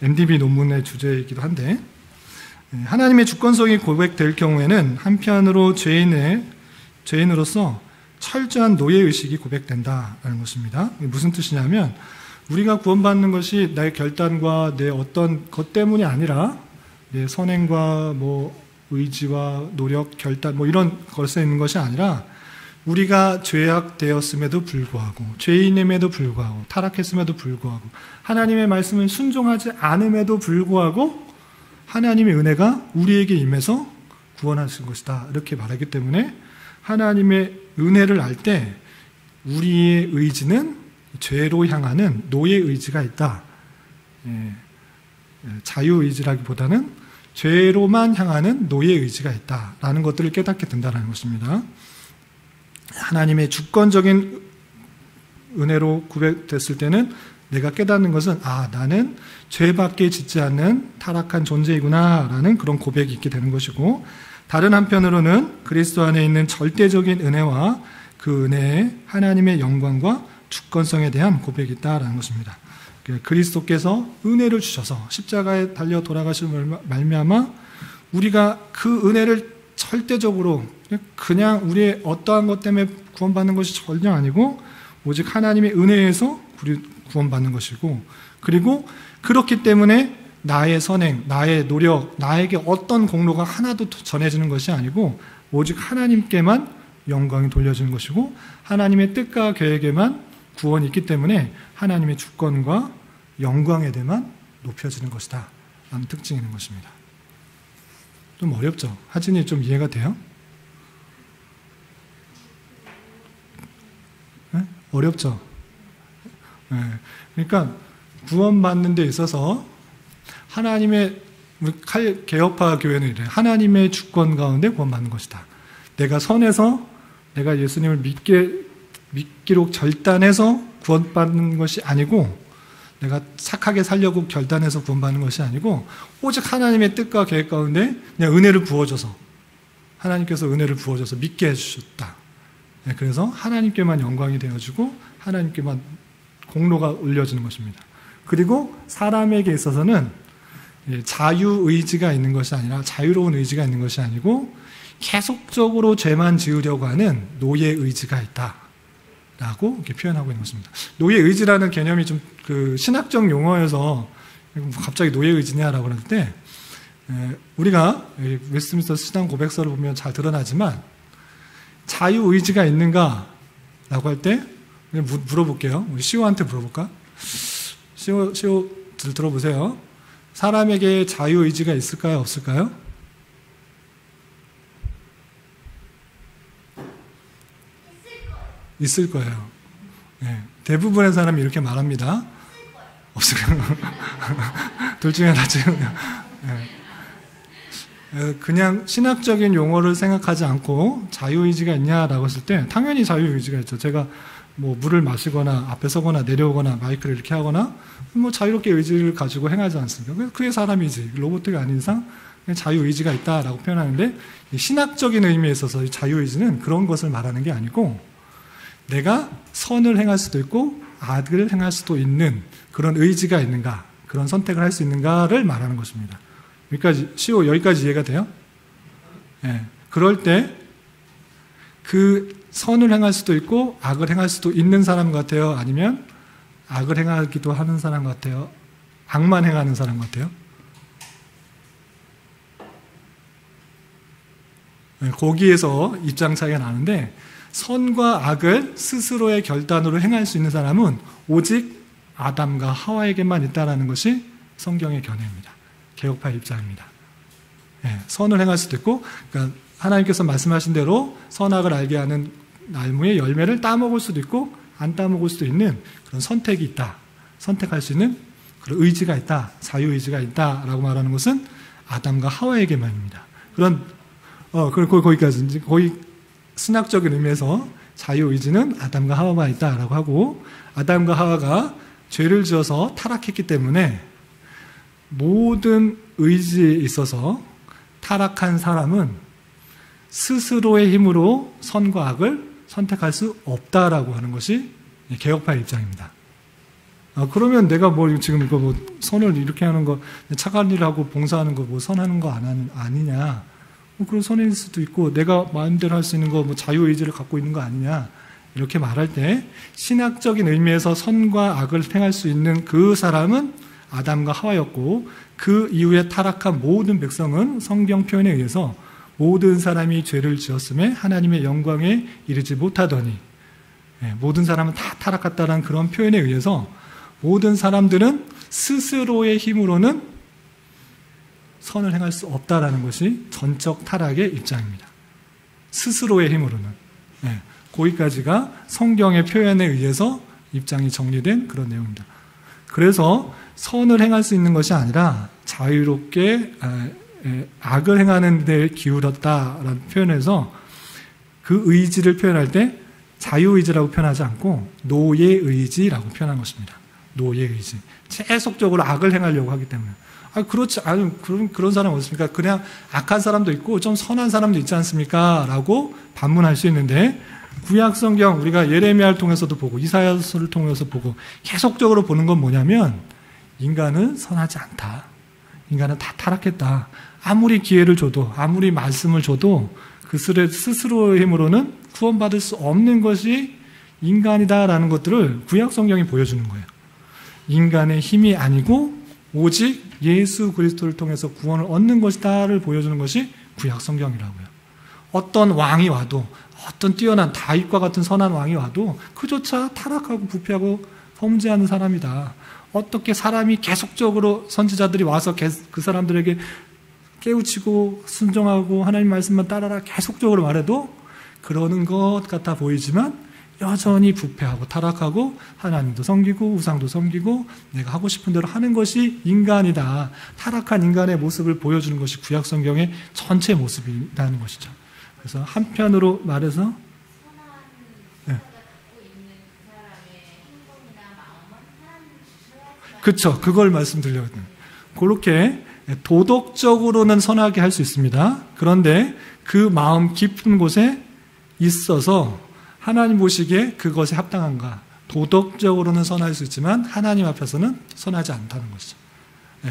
MDB 논문의 주제이기도 한데, 하나님의 주권성이 고백될 경우에는 한편으로 죄인으로서 철저한 노예의식이 고백된다는 것입니다. 무슨 뜻이냐면, 우리가 구원받는 것이 나의 결단과 내 어떤 것 때문이 아니라 내 선행과 의지와 노력, 결단 이런 것에 있는 것이 아니라, 우리가 죄악되었음에도 불구하고, 죄인임에도 불구하고, 타락했음에도 불구하고, 하나님의 말씀을 순종하지 않음에도 불구하고 하나님의 은혜가 우리에게 임해서 구원하신 것이다, 이렇게 말하기 때문에 하나님의 은혜를 알 때 우리의 의지는 죄로 향하는 노예의지가 있다. 자유의지라기보다는 죄로만 향하는 노예의지가 있다라는 것들을 깨닫게 된다는 것입니다. 하나님의 주권적인 은혜로 구별됐을 때는 내가 깨닫는 것은 나는 죄밖에 짓지 않는 타락한 존재이구나 라는 그런 고백이 있게 되는 것이고, 다른 한편으로는 그리스도 안에 있는 절대적인 은혜와 그 은혜의 하나님의 영광과 주권성에 대한 고백이 있다라는 것입니다. 그리스도께서 은혜를 주셔서 십자가에 달려 돌아가신 말미암아 우리가 그 은혜를 절대적으로 그냥 우리의 어떠한 것 때문에 구원받는 것이 전혀 아니고 오직 하나님의 은혜에서 구원받는 것이고, 그리고 그렇기 때문에 나의 선행, 나의 노력, 나에게 어떤 공로가 하나도 전해지는 것이 아니고 오직 하나님께만 영광이 돌려지는 것이고, 하나님의 뜻과 계획에만 구원이 있기 때문에 하나님의 주권과 영광에 대해만 높여지는 것이다 라는 특징이 있는 것입니다. 좀 어렵죠? 하진이 좀 이해가 돼요? 네? 어렵죠? 네. 그러니까 구원받는 데 있어서 하나님의, 개혁파 교회는 이래요. 하나님의 주권 가운데 구원받는 것이다. 내가 선해서 내가 예수님을 믿기로 결단해서 구원받는 것이 아니고, 내가 착하게 살려고 결단해서 구원받는 것이 아니고, 오직 하나님의 뜻과 계획 가운데 그냥 은혜를 부어줘서, 하나님께서 은혜를 부어줘서 믿게 해주셨다. 그래서 하나님께만 영광이 되어지고 하나님께만 공로가 올려지는 것입니다. 그리고 사람에게 있어서는 자유의지가 있는 것이 아니라, 자유로운 의지가 있는 것이 아니고 계속적으로 죄만 지으려고 하는 노예의지가 있다 라고 이렇게 표현하고 있는 것입니다. 노예의지라는 개념이 좀 그 신학적 용어여서 갑자기 노예의지냐라고 그럴 때, 우리가 웨스트민스터 신앙 고백서를 보면 잘 드러나지만 자유의지가 있는가 라고 할 때 물어볼게요. 우리 시오한테 물어볼까? 시오 들어보세요. 사람에게 자유의지가 있을까요? 없을까요? 있을 거예요. 네, 대부분의 사람이 이렇게 말합니다. 없을 거예요. 둘 중에 하나죠. 네. 그냥 신학적인 용어를 생각하지 않고 자유의지가 있냐라고 했을 때 당연히 자유의지가 있죠. 제가 뭐 물을 마시거나 앞에 서거나 내려오거나 마이크를 이렇게 하거나 뭐 자유롭게 의지를 가지고 행하지 않습니까? 그게 사람이지. 로봇이 아닌 이상 자유의지가 있다라고 표현하는데, 신학적인 의미에 있어서 자유의지는 그런 것을 말하는 게 아니고, 내가 선을 행할 수도 있고 악을 행할 수도 있는 그런 의지가 있는가, 그런 선택을 할 수 있는가를 말하는 것입니다. 여기까지 이해가 돼요? 네. 그럴 때 그 선을 행할 수도 있고 악을 행할 수도 있는 사람 같아요? 아니면 악을 행하기도 하는 사람 같아요? 악만 행하는 사람 같아요? 네, 거기에서 입장 차이가 나는데, 선과 악을 스스로의 결단으로 행할 수 있는 사람은 오직 아담과 하와에게만 있다는 것이 성경의 견해입니다. 개혁파의 입장입니다. 네, 선을 행할 수도 있고, 그러니까 하나님께서 말씀하신 대로 선악을 알게 하는 나무의 열매를 따먹을 수도 있고 안 따먹을 수도 있는 그런 선택이 있다. 선택할 수 있는 그런 의지가 있다. 자유의지가 있다라고 말하는 것은 아담과 하와에게만입니다. 그리고 거기까지, 거의 신학적인 의미에서 자유의지는 아담과 하와만 있다라고 하고, 아담과 하와가 죄를 지어서 타락했기 때문에 모든 의지에 있어서 타락한 사람은 스스로의 힘으로 선과 악을 선택할 수 없다라고 하는 것이 개혁파의 입장입니다. 그러면 내가 지금 이거 선을 이렇게 하는 거, 착한 일 하고 봉사하는 거 선하는 거 아니냐? 그런 선일 수도 있고, 내가 마음대로 할 수 있는 거 자유의지를 갖고 있는 거 아니냐? 이렇게 말할 때 신학적인 의미에서 선과 악을 행할 수 있는 그 사람은 아담과 하와였고, 그 이후에 타락한 모든 백성은 성경 표현에 의해서 모든 사람이 죄를 지었음에 하나님의 영광에 이르지 못하더니, 모든 사람은 다 타락했다는 그런 표현에 의해서 모든 사람들은 스스로의 힘으로는 선을 행할 수 없다라는 것이 전적 타락의 입장입니다. 스스로의 힘으로는. 거기까지가 성경의 표현에 의해서 입장이 정리된 그런 내용입니다. 그래서 선을 행할 수 있는 것이 아니라 자유롭게 악을 행하는 데 기울었다라는 표현에서 그 의지를 표현할 때 자유의지라고 표현하지 않고 노예의지라고 표현한 것입니다. 노예의지. 계속적으로 악을 행하려고 하기 때문에. 그렇지 않은 그런 사람 없습니까? 그냥 악한 사람도 있고 좀 선한 사람도 있지 않습니까? 라고 반문할 수 있는데, 구약 성경 우리가 예레미야를 통해서도 보고 이사야서를 통해서 보고 계속적으로 보는 건 뭐냐면, 인간은 선하지 않다. 인간은 다 타락했다. 아무리 기회를 줘도, 아무리 말씀을 줘도 그 스스로의 힘으로는 구원받을 수 없는 것이 인간이다라는 것들을 구약 성경이 보여주는 거예요. 인간의 힘이 아니고 오직 예수 그리스도를 통해서 구원을 얻는 것이다를 보여주는 것이 구약 성경이라고요. 어떤 왕이 와도, 어떤 뛰어난 다윗과 같은 선한 왕이 와도 그조차 타락하고 부패하고 범죄하는 사람이다. 어떻게 사람이 계속적으로 선지자들이 와서 그 사람들에게 깨우치고 순종하고 하나님 말씀만 따라라 계속적으로 말해도 그러는 것 같아 보이지만 여전히 부패하고 타락하고 하나님도 섬기고 우상도 섬기고 내가 하고 싶은 대로 하는 것이 인간이다. 타락한 인간의 모습을 보여주는 것이 구약 성경의 전체 모습이라는 것이죠. 그래서 한편으로 말해서 선한 자가 갖고 있는 그 사람의 행동이나 마음은 하나님이 주셔야 그렇죠. 그걸 말씀드리거든요. 그렇게 도덕적으로는 선하게 할 수 있습니다. 그런데 그 마음 깊은 곳에 있어서 하나님 보시기에 그것이 합당한가? 도덕적으로는 선할 수 있지만 하나님 앞에서는 선하지 않다는 것이죠.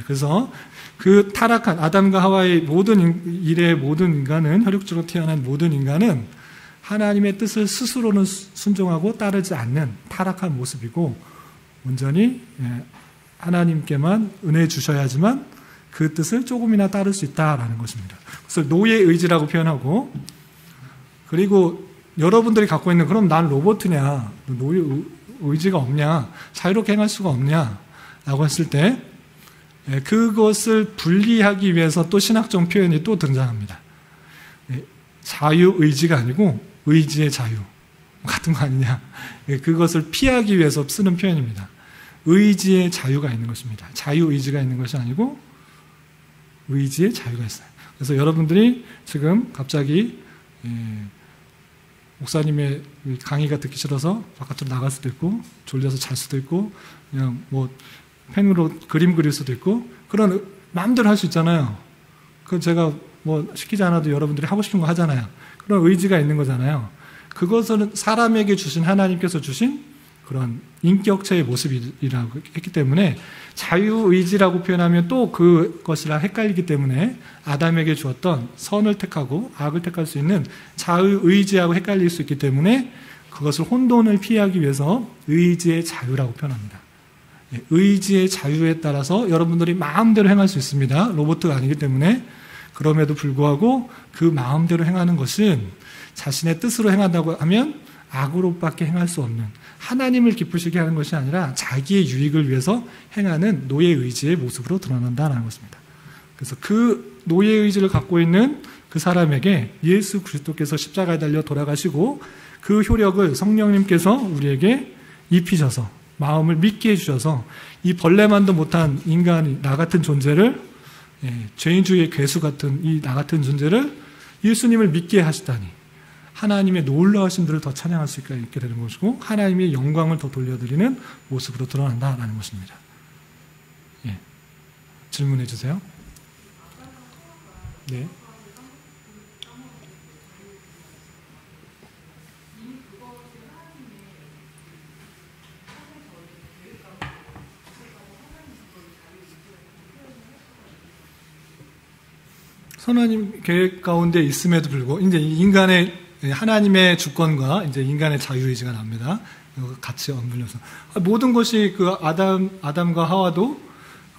그래서 그 타락한 아담과 하와의 모든 일의 모든 인간은, 혈육적으로 태어난 모든 인간은 하나님의 뜻을 스스로는 순종하고 따르지 않는 타락한 모습이고, 온전히 하나님께만 은혜 주셔야지만 그 뜻을 조금이나 따를 수 있다라는 것입니다. 그래서 노예 의지라고 표현하고, 그리고 여러분들이 갖고 있는, 그럼 난 로봇이냐, 노예 의지가 없냐, 자유롭게 행할 수가 없냐 라고 했을 때 그것을 분리하기 위해서 또 신학적 표현이 또 등장합니다. 자유의지가 아니고 의지의 자유, 같은 거 아니냐. 그것을 피하기 위해서 쓰는 표현입니다. 의지의 자유가 있는 것입니다. 자유의지가 있는 것이 아니고 의지의 자유가 있어요. 그래서 여러분들이 지금 갑자기 목사님의 강의가 듣기 싫어서 바깥으로 나갈 수도 있고, 졸려서 잘 수도 있고, 그냥 뭐 펜으로 그림 그릴 수도 있고, 그런 마음대로 할 수 있잖아요. 그 제가 뭐 시키지 않아도 여러분들이 하고 싶은 거 하잖아요. 그런 의지가 있는 거잖아요. 그것은 사람에게 주신, 하나님께서 주신 그런 인격체의 모습이라고 했기 때문에, 자유의지라고 표현하면 또 그것이랑 헷갈리기 때문에 아담에게 주었던 선을 택하고 악을 택할 수 있는 자유의지하고 헷갈릴 수 있기 때문에 그것을 혼돈을 피하기 위해서 의지의 자유라고 표현합니다. 의지의 자유에 따라서 여러분들이 마음대로 행할 수 있습니다. 로봇가 아니기 때문에. 그럼에도 불구하고 그 마음대로 행하는 것은 자신의 뜻으로 행한다고 하면 악으로밖에 행할 수 없는, 하나님을 기쁘시게 하는 것이 아니라 자기의 유익을 위해서 행하는 노예의지의 모습으로 드러난다는 것입니다. 그래서 그 노예의지를 갖고 있는 그 사람에게 예수 그리스도께서 십자가에 달려 돌아가시고 그 효력을 성령님께서 우리에게 입히셔서 마음을 믿게 해주셔서 이 벌레만도 못한 인간이, 나 같은 존재를, 죄인주의 괴수 같은 이 나 같은 존재를 예수님을 믿게 하시다니 하나님의 놀라우심들을 더 찬양할 수 있게 되는 것이고, 하나님의 영광을 더 돌려드리는 모습으로 드러난다라는 것입니다. 예. 질문해 주세요. 네. 하나님 계획 가운데 있음에도 불구하고, 이제 인간의, 하나님의 주권과 이제 인간의 자유의지가 납니다. 같이 엇물려서. 모든 것이 그 아담과 하와도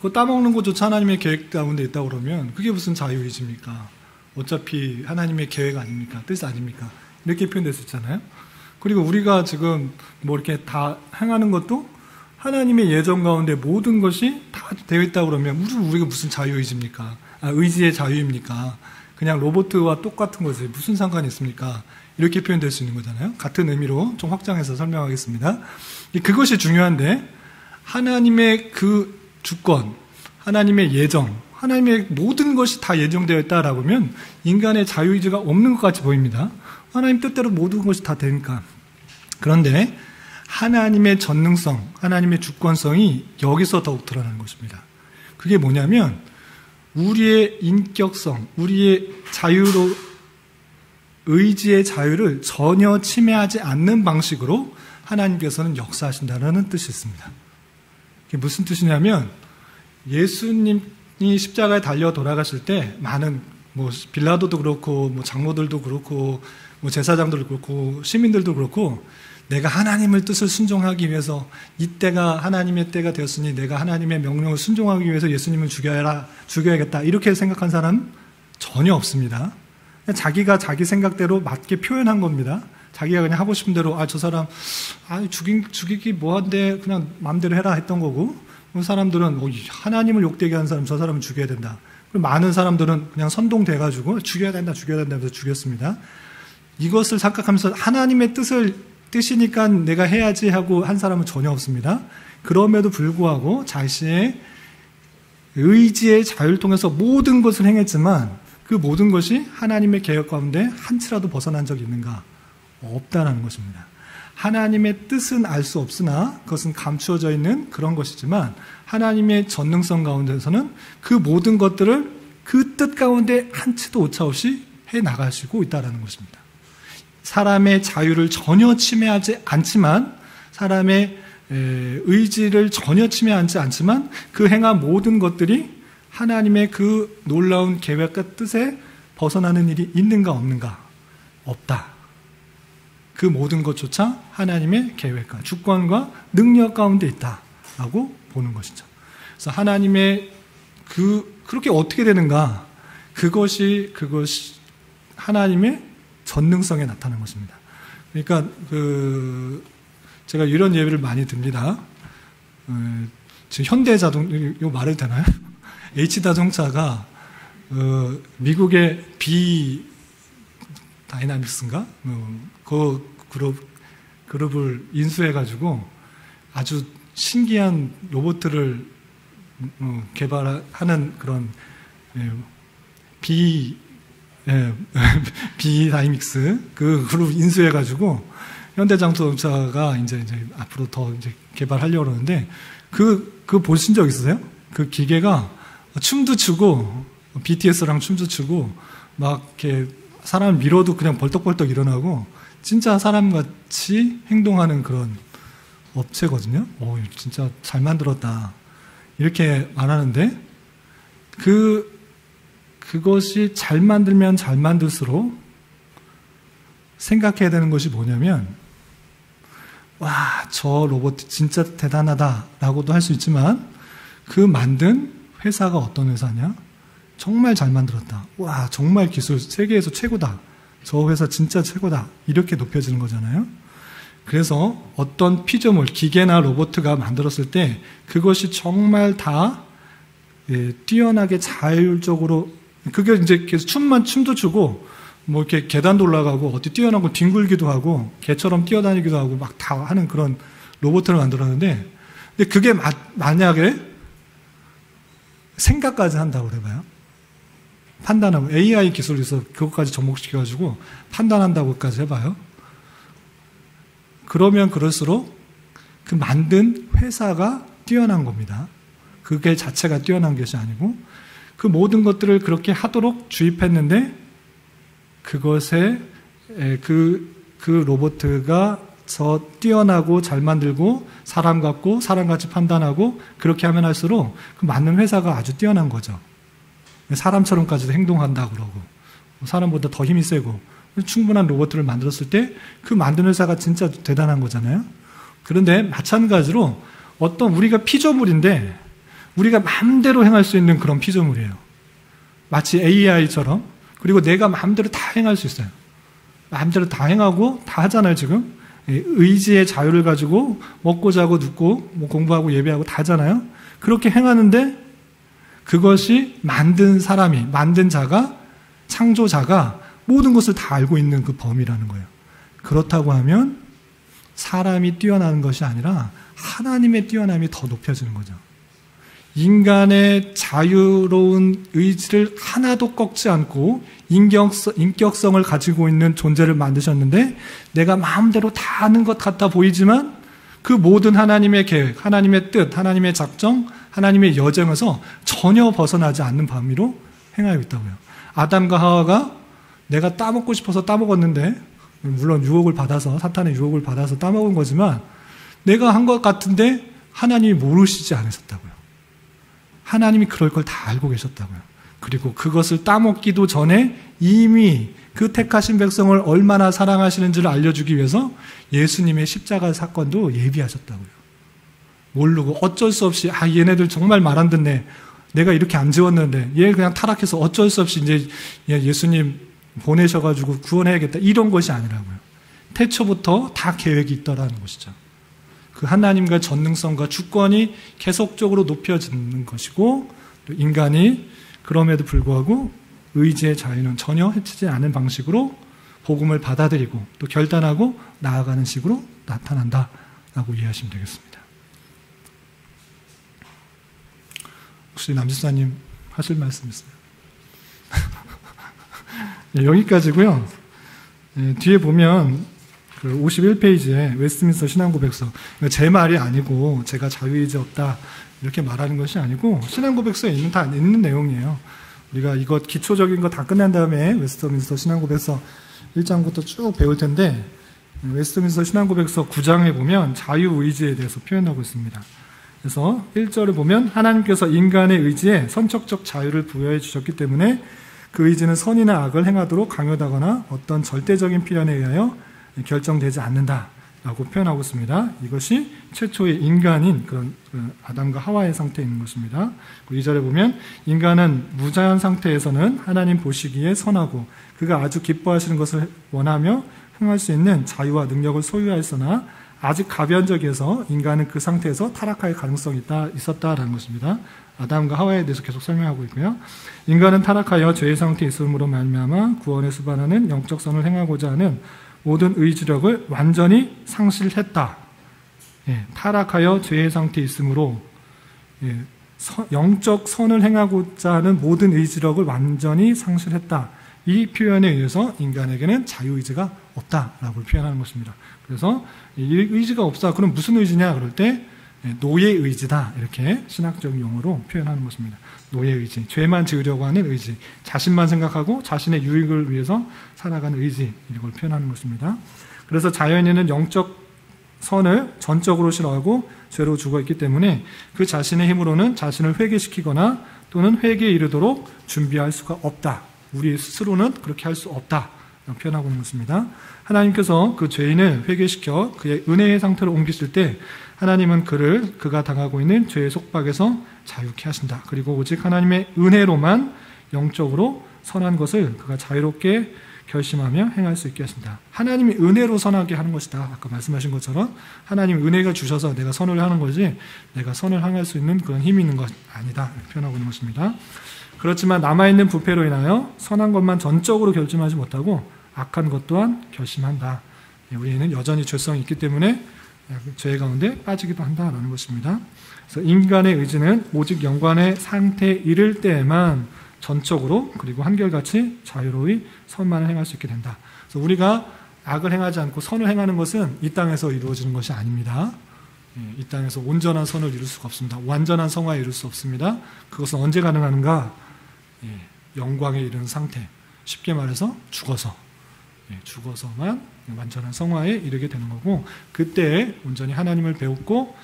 그 따먹는 것조차 하나님의 계획 가운데 있다고 그러면 그게 무슨 자유의지입니까? 어차피 하나님의 계획 아닙니까? 뜻 아닙니까? 이렇게 표현될 수 있잖아요. 그리고 우리가 지금 뭐 이렇게 다 행하는 것도 하나님의 예정 가운데 모든 것이 다 되어 있다고 그러면 우리가 무슨 자유의지입니까? 의지의 자유입니까? 그냥 로봇과 똑같은 것이 무슨 상관이 있습니까? 이렇게 표현될 수 있는 거잖아요. 같은 의미로 좀 확장해서 설명하겠습니다. 그것이 중요한데, 하나님의 그 주권, 하나님의 예정, 하나님의 모든 것이 다 예정되어 있다라고 하면 인간의 자유의지가 없는 것 같이 보입니다. 하나님 뜻대로 모든 것이 다 되니까. 그런데 하나님의 전능성, 하나님의 주권성이 여기서 더욱 드러나는 것입니다. 그게 뭐냐면 우리의 인격성, 우리의 자유로, 의지의 자유를 전혀 침해하지 않는 방식으로 하나님께서는 역사하신다는 뜻이 있습니다. 그게 무슨 뜻이냐면, 예수님 십자가에 달려 돌아가실 때 많은 뭐 빌라도도 그렇고 뭐 장로들도 그렇고 뭐 제사장들도 그렇고 시민들도 그렇고 내가 하나님의 뜻을 순종하기 위해서 이때가 하나님의 때가 되었으니 내가 하나님의 명령을 순종하기 위해서 예수님을 죽여야겠다 이렇게 생각한 사람 전혀 없습니다. 자기가 자기 생각대로 맞게 표현한 겁니다. 자기가 그냥 하고 싶은 대로 저 사람 죽이기 뭐한데 그냥 마음대로 해라 했던 거고, 사람들은 하나님을 욕되게 하는 사람 저 사람은 죽여야 된다. 그리고 많은 사람들은 그냥 선동돼가지고 죽여야 된다 하면서 죽였습니다. 이것을 생각하면서 하나님의 뜻이니까 내가 해야지 하고 한 사람은 전혀 없습니다. 그럼에도 불구하고 자신의 의지의 자유를 통해서 모든 것을 행했지만 그 모든 것이 하나님의 계획 가운데 한치라도 벗어난 적이 있는가? 없다는 것입니다. 하나님의 뜻은 알 수 없으나 그것은 감추어져 있는 그런 것이지만 하나님의 전능성 가운데서는 그 모든 것들을 그 뜻 가운데 한치도 오차없이 해나가시고 있다는 것입니다. 사람의 자유를 전혀 침해하지 않지만, 사람의 의지를 전혀 침해하지 않지만 그 행한 모든 것들이 하나님의 그 놀라운 계획과 뜻에 벗어나는 일이 있는가 없는가? 없다. 그 모든 것조차 하나님의 계획과 주권과 능력 가운데 있다라고 보는 것이죠. 그래서 하나님의 그렇게 어떻게 되는가? 그것이 하나님의 전능성에 나타나는 것입니다. 그러니까 제가 이런 예를 많이 듭니다. 지금 현대자동 이거 말해도 되나요? H자동차가 미국의 B 다이나믹스인가? 그 그룹을 인수해가지고 아주 신기한 로봇을 개발하는 그런 B 다이믹스 그 그룹 인수해가지고 현대자동차가 이제 앞으로 더 이제 개발하려고 그러는데 그 보신 적 있으세요? 그 기계가 춤도 추고 BTS랑 춤도 추고 막 이렇게 사람을 밀어도 그냥 벌떡벌떡 일어나고 진짜 사람같이 행동하는 그런 업체거든요. 진짜 잘 만들었다 이렇게 말하는데 그것이 잘 만들면 잘 만들수록 생각해야 되는 것이 뭐냐면 저 로봇 진짜 대단하다라고도 할 수 있지만 그 만든 회사가 어떤 회사냐? 정말 잘 만들었다. 정말 기술 세계에서 최고다. 저 회사 진짜 최고다. 이렇게 높여지는 거잖아요. 그래서 어떤 피조물, 기계나 로봇가 만들었을 때 그것이 정말 다 뛰어나게 자율적으로 그게 이제 계속 춤도 추고 뭐 이렇게 계단도 올라가고 어디 뛰어나고 뒹굴기도 하고 개처럼 뛰어다니기도 하고 막 다 하는 그런 로봇을 만들었는데 근데 그게 만약에 생각까지 한다고 그래봐요. 판단하고 AI 기술에서 그것까지 접목시켜가지고 판단한다고까지 해봐요. 그러면 그럴수록 그 만든 회사가 뛰어난 겁니다. 그게 자체가 뛰어난 것이 아니고 그 모든 것들을 그렇게 하도록 주입했는데 그것에 그 로봇가 저 뛰어나고 잘 만들고 사람 같고 사람같이 판단하고 그렇게 하면 할수록 그 만든 회사가 아주 뛰어난 거죠. 사람처럼까지도 행동한다 그러고 사람보다 더 힘이 세고 충분한 로봇을 만들었을 때 그 만든 회사가 진짜 대단한 거잖아요. 그런데 마찬가지로 어떤 우리가 피조물인데 우리가 마음대로 행할 수 있는 그런 피조물이에요. 마치 AI처럼. 그리고 내가 마음대로 다 행할 수 있어요. 마음대로 다 행하고 다 하잖아요, 지금. 의지의 자유를 가지고 먹고 자고 눕고 뭐 공부하고 예배하고 다 하잖아요. 그렇게 행하는데 그것이 만든 사람이, 만든 자가, 창조자가 모든 것을 다 알고 있는 그 범위라는 거예요. 그렇다고 하면 사람이 뛰어나는 것이 아니라 하나님의 뛰어남이 더 높여지는 거죠. 인간의 자유로운 의지를 하나도 꺾지 않고 인격성을 가지고 있는 존재를 만드셨는데 내가 마음대로 다 하는 것 같아 보이지만 그 모든 하나님의 계획, 하나님의 뜻, 하나님의 작정, 하나님의 여정에서 전혀 벗어나지 않는 범위로 행하고 있다고요. 아담과 하와가 내가 따먹고 싶어서 따먹었는데 물론 유혹을 받아서 사탄의 유혹을 받아서 따먹은 거지만 내가 한 것 같은데 하나님이 모르시지 않으셨다고요. 하나님이 그럴 걸 다 알고 계셨다고요. 그리고 그것을 따먹기도 전에 이미 그 택하신 백성을 얼마나 사랑하시는지를 알려주기 위해서 예수님의 십자가 사건도 예비하셨다고요. 모르고 어쩔 수 없이 얘네들 정말 말 안 듣네. 내가 이렇게 안 지웠는데 얘 그냥 타락해서 어쩔 수 없이 이제 예수님 보내셔가지고 구원해야겠다. 이런 것이 아니라고요. 태초부터 다 계획이 있더라는 것이죠. 그 하나님과 전능성과 주권이 계속적으로 높여지는 것이고 또 인간이 그럼에도 불구하고 의지의 자유는 전혀 해치지 않은 방식으로 복음을 받아들이고 또 결단하고 나아가는 식으로 나타난다라고 이해하시면 되겠습니다. 혹시 남지사님 하실 말씀 있어요? 여기까지고요. 뒤에 보면 그 51페이지에 웨스트민스터 신앙고백서, 제 말이 아니고 제가 자유의지 없다 이렇게 말하는 것이 아니고 신앙고백서에 다 있는 내용이에요. 우리가 이것 기초적인 거 다 끝난 다음에 웨스트민스터 신앙고백서 1장부터 쭉 배울 텐데 웨스트민스터 신앙고백서 9장에 보면 자유의지에 대해서 표현하고 있습니다. 그래서 1절을 보면 하나님께서 인간의 의지에 선척적 자유를 부여해 주셨기 때문에 그 의지는 선이나 악을 행하도록 강요하거나 어떤 절대적인 필연에 의하여 결정되지 않는다라고 표현하고 있습니다. 이것이 최초의 인간인 그런 아담과 하와의 상태에 있는 것입니다. 2절에 보면 인간은 무자연 상태에서는 하나님 보시기에 선하고 그가 아주 기뻐하시는 것을 원하며 행할 수 있는 자유와 능력을 소유하였으나 아직 가변적이어서 인간은 그 상태에서 타락할 가능성이 있었다라는 것입니다. 아담과 하와에 대해서 계속 설명하고 있고요. 인간은 타락하여 죄의 상태에 있음으로 말미암아 구원에 수반하는 영적 선을 행하고자 하는 모든 의지력을 완전히 상실했다. 타락하여 죄의 상태에 있으므로 영적 선을 행하고자 하는 모든 의지력을 완전히 상실했다. 이 표현에 의해서 인간에게는 자유의지가 없다라고 표현하는 것입니다. 그래서 이 의지가 없다. 그럼 무슨 의지냐? 그럴 때 노예의지다. 이렇게 신학적 용어로 표현하는 것입니다. 노예의지. 죄만 지으려고 하는 의지. 자신만 생각하고 자신의 유익을 위해서 살아가는 의지. 이걸 표현하는 것입니다. 그래서 자연인은 영적 선을 전적으로 싫어하고 죄로 죽어있기 때문에 그 자신의 힘으로는 자신을 회개시키거나 또는 회개에 이르도록 준비할 수가 없다. 우리 스스로는 그렇게 할 수 없다. 표현하고 있는 것입니다. 하나님께서 그 죄인을 회개시켜 그의 은혜의 상태로 옮기실 때 하나님은 그가 당하고 있는 죄의 속박에서 자유케 하신다. 그리고 오직 하나님의 은혜로만 영적으로 선한 것을 그가 자유롭게 결심하며 행할 수 있게 하신다. 하나님이 은혜로 선하게 하는 것이다. 아까 말씀하신 것처럼 하나님 은혜가 주셔서 내가 선을 하는 거지 내가 선을 행할 수 있는 그런 힘이 있는 것 아니다. 표현하고 있는 것입니다. 그렇지만 남아있는 부패로 인하여 선한 것만 전적으로 결심하지 못하고 악한 것 또한 결심한다. 우리는 여전히 죄성이 있기 때문에 죄 가운데 빠지기도 한다라는 것입니다. 그래서 인간의 의지는 오직 영광의 상태에 이를 때에만 전적으로 그리고 한결같이 자유로이 선만을 행할 수 있게 된다. 그래서 우리가 악을 행하지 않고 선을 행하는 것은 이 땅에서 이루어지는 것이 아닙니다. 이 땅에서 온전한 선을 이룰 수가 없습니다. 완전한 성화에 이룰 수 없습니다. 그것은 언제 가능한가? 영광에 이르는 상태. 쉽게 말해서 죽어서만 완전한 성화에 이르게 되는 거고 그때 온전히 하나님을 배웠고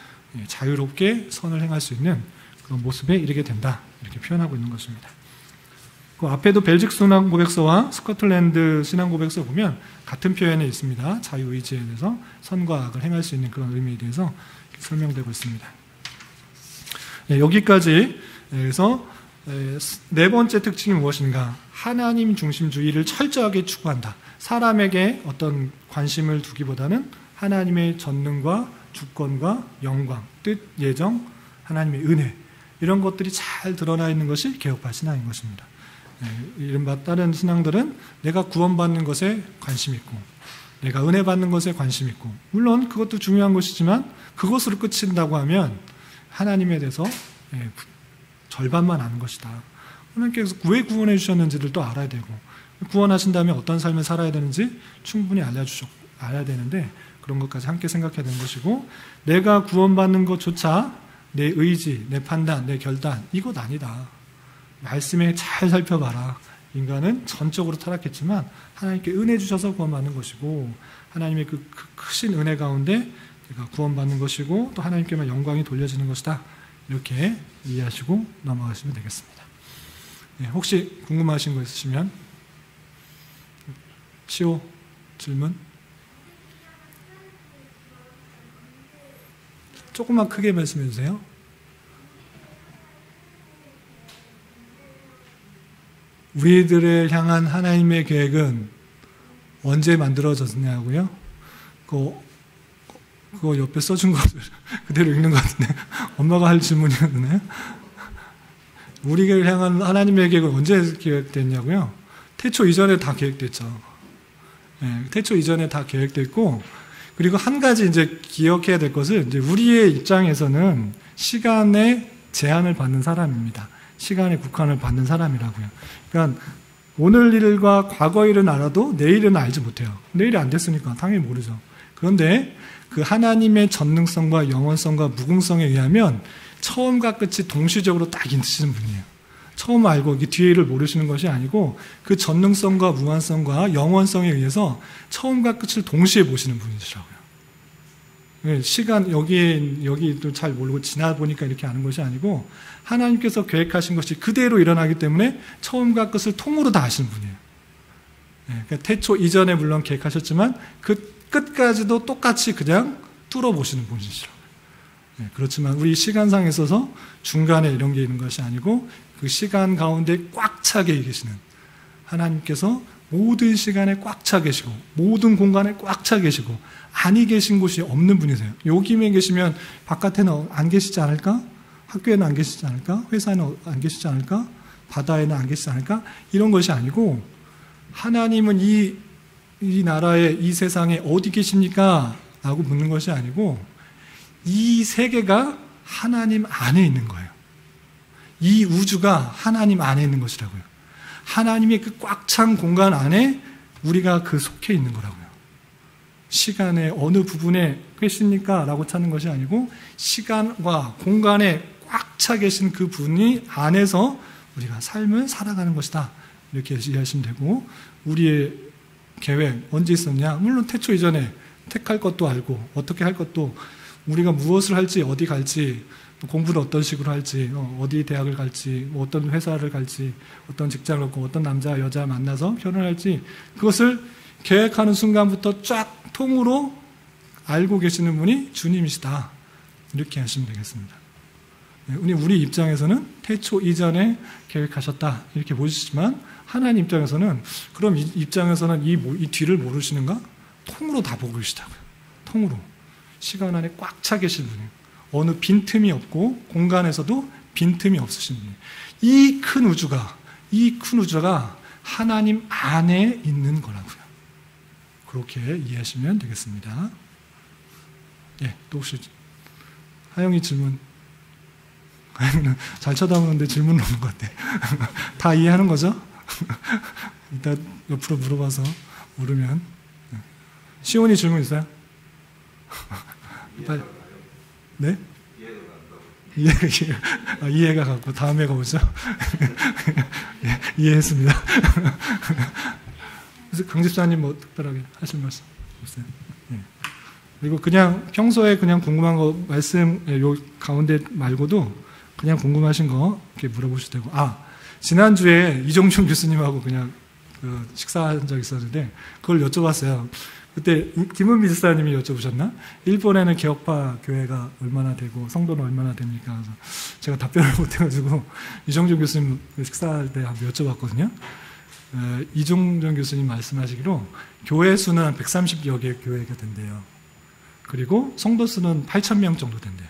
자유롭게 선을 행할 수 있는 그런 모습에 이르게 된다. 이렇게 표현하고 있는 것입니다. 그 앞에도 벨직 신앙고백서와 스코틀랜드 신앙고백서 보면 같은 표현이 있습니다. 자유의지에 대해서 선과 악을 행할 수 있는 그런 의미에 대해서 설명되고 있습니다. 여기까지 해서 네 번째 특징이 무엇인가? 하나님 중심주의를 철저하게 추구한다. 사람에게 어떤 관심을 두기보다는 하나님의 전능과 주권과 영광, 뜻, 예정, 하나님의 은혜 이런 것들이 잘 드러나 있는 것이 개혁파 신앙인 것입니다. 이른바 다른 신앙들은 내가 구원받는 것에 관심 있고 내가 은혜 받는 것에 관심 있고 물론 그것도 중요한 것이지만 그것으로 끝인다고 하면 하나님에 대해서 절반만 아는 것이다. 하나님께서 왜 구원해 주셨는지를 또 알아야 되고 구원하신 다음에 어떤 삶을 살아야 되는지 충분히 알아야 되는데 그런 것까지 함께 생각해야 되는 것이고 내가 구원받는 것조차 내 의지, 내 판단, 내 결단 이것 아니다. 말씀에 잘 살펴봐라. 인간은 전적으로 타락했지만 하나님께 은혜 주셔서 구원받는 것이고 하나님의 그 크신 은혜 가운데 내가 구원받는 것이고 또 하나님께만 영광이 돌려지는 것이다. 이렇게 이해하시고 넘어가시면 되겠습니다. 네, 혹시 궁금하신 거 있으시면 시호 질문? 조금만 크게 말씀해 주세요. 우리들을 향한 하나님의 계획은 언제 만들어졌냐고요? 그거 옆에 써준 거 그대로 읽는 것 같은데 엄마가 할 질문이었나요? 우리를 향한 하나님의 계획은 언제 계획됐냐고요? 태초 이전에 다 계획됐죠. 네, 태초 이전에 다 계획됐고, 그리고 한 가지 이제 기억해야 될 것은, 이제 우리의 입장에서는 시간에 제한을 받는 사람입니다. 시간에 국한을 받는 사람이라고요. 그러니까 오늘 일과 과거 일은 알아도 내일은 알지 못해요. 내일이 안 됐으니까 당연히 모르죠. 그런데 그 하나님의 전능성과 영원성과 무궁성에 의하면 처음과 끝이 동시적으로 딱 있으시는 분이에요. 처음 알고 뒤에를 모르시는 것이 아니고 그 전능성과 무한성과 영원성에 의해서 처음과 끝을 동시에 보시는 분이시라고요. 시간 여기도 잘 모르고 지나 보니까 이렇게 아는 것이 아니고 하나님께서 계획하신 것이 그대로 일어나기 때문에 처음과 끝을 통으로 다 아시는 분이에요. 그러니까 태초 이전에 물론 계획하셨지만 그 끝까지도 똑같이 그냥 뚫어보시는 분이시라고요. 그렇지만 우리 시간상에 있어서 중간에 이런 게 있는 것이 아니고 그 시간 가운데 꽉 차게 계시는 하나님께서 모든 시간에 꽉 차 계시고 모든 공간에 꽉 차 계시고 아니 계신 곳이 없는 분이세요. 여기에 계시면 바깥에는 안 계시지 않을까? 학교에는 안 계시지 않을까? 회사에는 안 계시지 않을까? 바다에는 안 계시지 않을까? 이런 것이 아니고 하나님은 이 나라에 이 세상에 어디 계십니까? 라고 묻는 것이 아니고 이 세계가 하나님 안에 있는 거예요. 이 우주가 하나님 안에 있는 것이라고요. 하나님의 그 꽉 찬 공간 안에 우리가 그 속해 있는 거라고요. 시간의 어느 부분에 계십니까? 라고 찾는 것이 아니고 시간과 공간에 꽉 차 계신 그 분이 안에서 우리가 삶을 살아가는 것이다. 이렇게 이해하시면 되고, 우리의 계획 언제 있었냐? 물론 태초 이전에 택할 것도 알고 어떻게 할 것도, 우리가 무엇을 할지, 어디 갈지, 공부를 어떤 식으로 할지, 어디 대학을 갈지, 어떤 회사를 갈지, 어떤 직장을 얻고 어떤 남자 여자 만나서 결혼할지, 그것을 계획하는 순간부터 쫙 통으로 알고 계시는 분이 주님이시다. 이렇게 하시면 되겠습니다. 우리 입장에서는 태초 이전에 계획하셨다 이렇게 보시지만, 하나님 입장에서는, 그럼 입장에서는 이 뒤를 모르시는가? 통으로 다 보고 계시다고요. 통으로. 시간 안에 꽉 차 계신 분이에요. 어느 빈틈이 없고 공간에서도 빈틈이 없으신 분이에요. 이 큰 우주가 하나님 안에 있는 거라고요. 그렇게 이해하시면 되겠습니다. 예, 또 혹시 하영이 질문? 하영이는 잘 쳐다보는데 질문은 없는 것 같아. 다 이해하는 거죠? 이따 옆으로 물어봐서 모르면. 시온이 질문 있어요? 빨리. 네? 이해가 갔고 다음 해가 오죠? 이해했습니다. 그래서 강 집사님 뭐 특별하게 하실 말씀 없어요? 네. 그리고 그냥 평소에 그냥 궁금한 거 말씀 요 가운데 말고도 그냥 궁금하신 거 이렇게 물어보셔도 되고, 지난주에 이종준 교수님하고 그냥 식사한 적이 있었는데 그걸 여쭤봤어요. 그때 김은미 집사님이 여쭤보셨나? 일본에는 개혁파 교회가 얼마나 되고 성도는 얼마나 됩니까? 그래서 제가 답변을 못해가지고 이종준 교수님 식사할 때 한번 여쭤봤거든요. 이종준 교수님 말씀하시기로 교회 수는 한 130여 개 교회가 된대요. 그리고 성도 수는 8,000명 정도 된대요.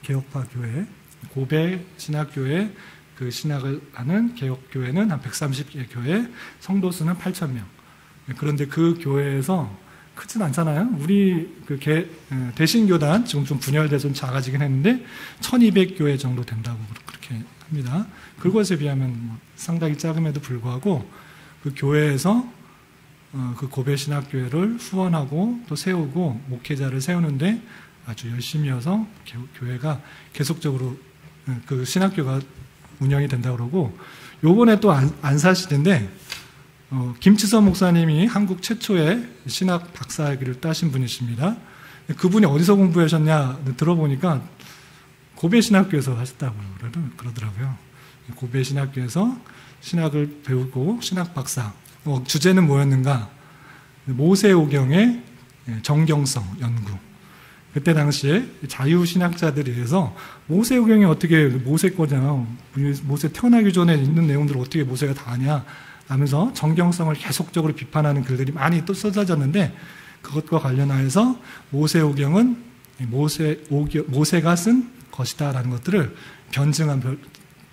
개혁파 교회, 고베 신학교회 그 신학을 하는 개혁교회는 한 130개 교회, 성도 수는 8,000명. 그런데 그 교회에서 크진 않잖아요. 우리 그 대신교단 지금 좀 분열돼서 좀 작아지긴 했는데 1,200교회 정도 된다고 그렇게 합니다. 그것에 비하면 뭐 상당히 작음에도 불구하고 그 교회에서 그 고베 신학교회를 후원하고 또 세우고 목회자를 세우는데 아주 열심히여서 교회가 계속적으로 그 신학교가 운영이 된다고 그러고, 요번에 또 안사시대인데 김치선 목사님이 한국 최초의 신학 박사학위를 따신 분이십니다. 그분이 어디서 공부하셨냐 들어보니까 고베 신학교에서 하셨다고 그러더라고요. 고베 신학교에서 신학을 배우고 신학 박사. 주제는 뭐였는가? 모세오경의 정경성 연구. 그때 당시에 자유신학자들에 의해서 모세오경이 어떻게 모세 거잖아. 모세 태어나기 전에 있는 내용들을 어떻게 모세가 다 아냐 하면서 정경성을 계속적으로 비판하는 글들이 많이 또 쏟아졌는데 그것과 관련하여서 모세오경은 모세가 쓴 것이다라는 것들을 변증한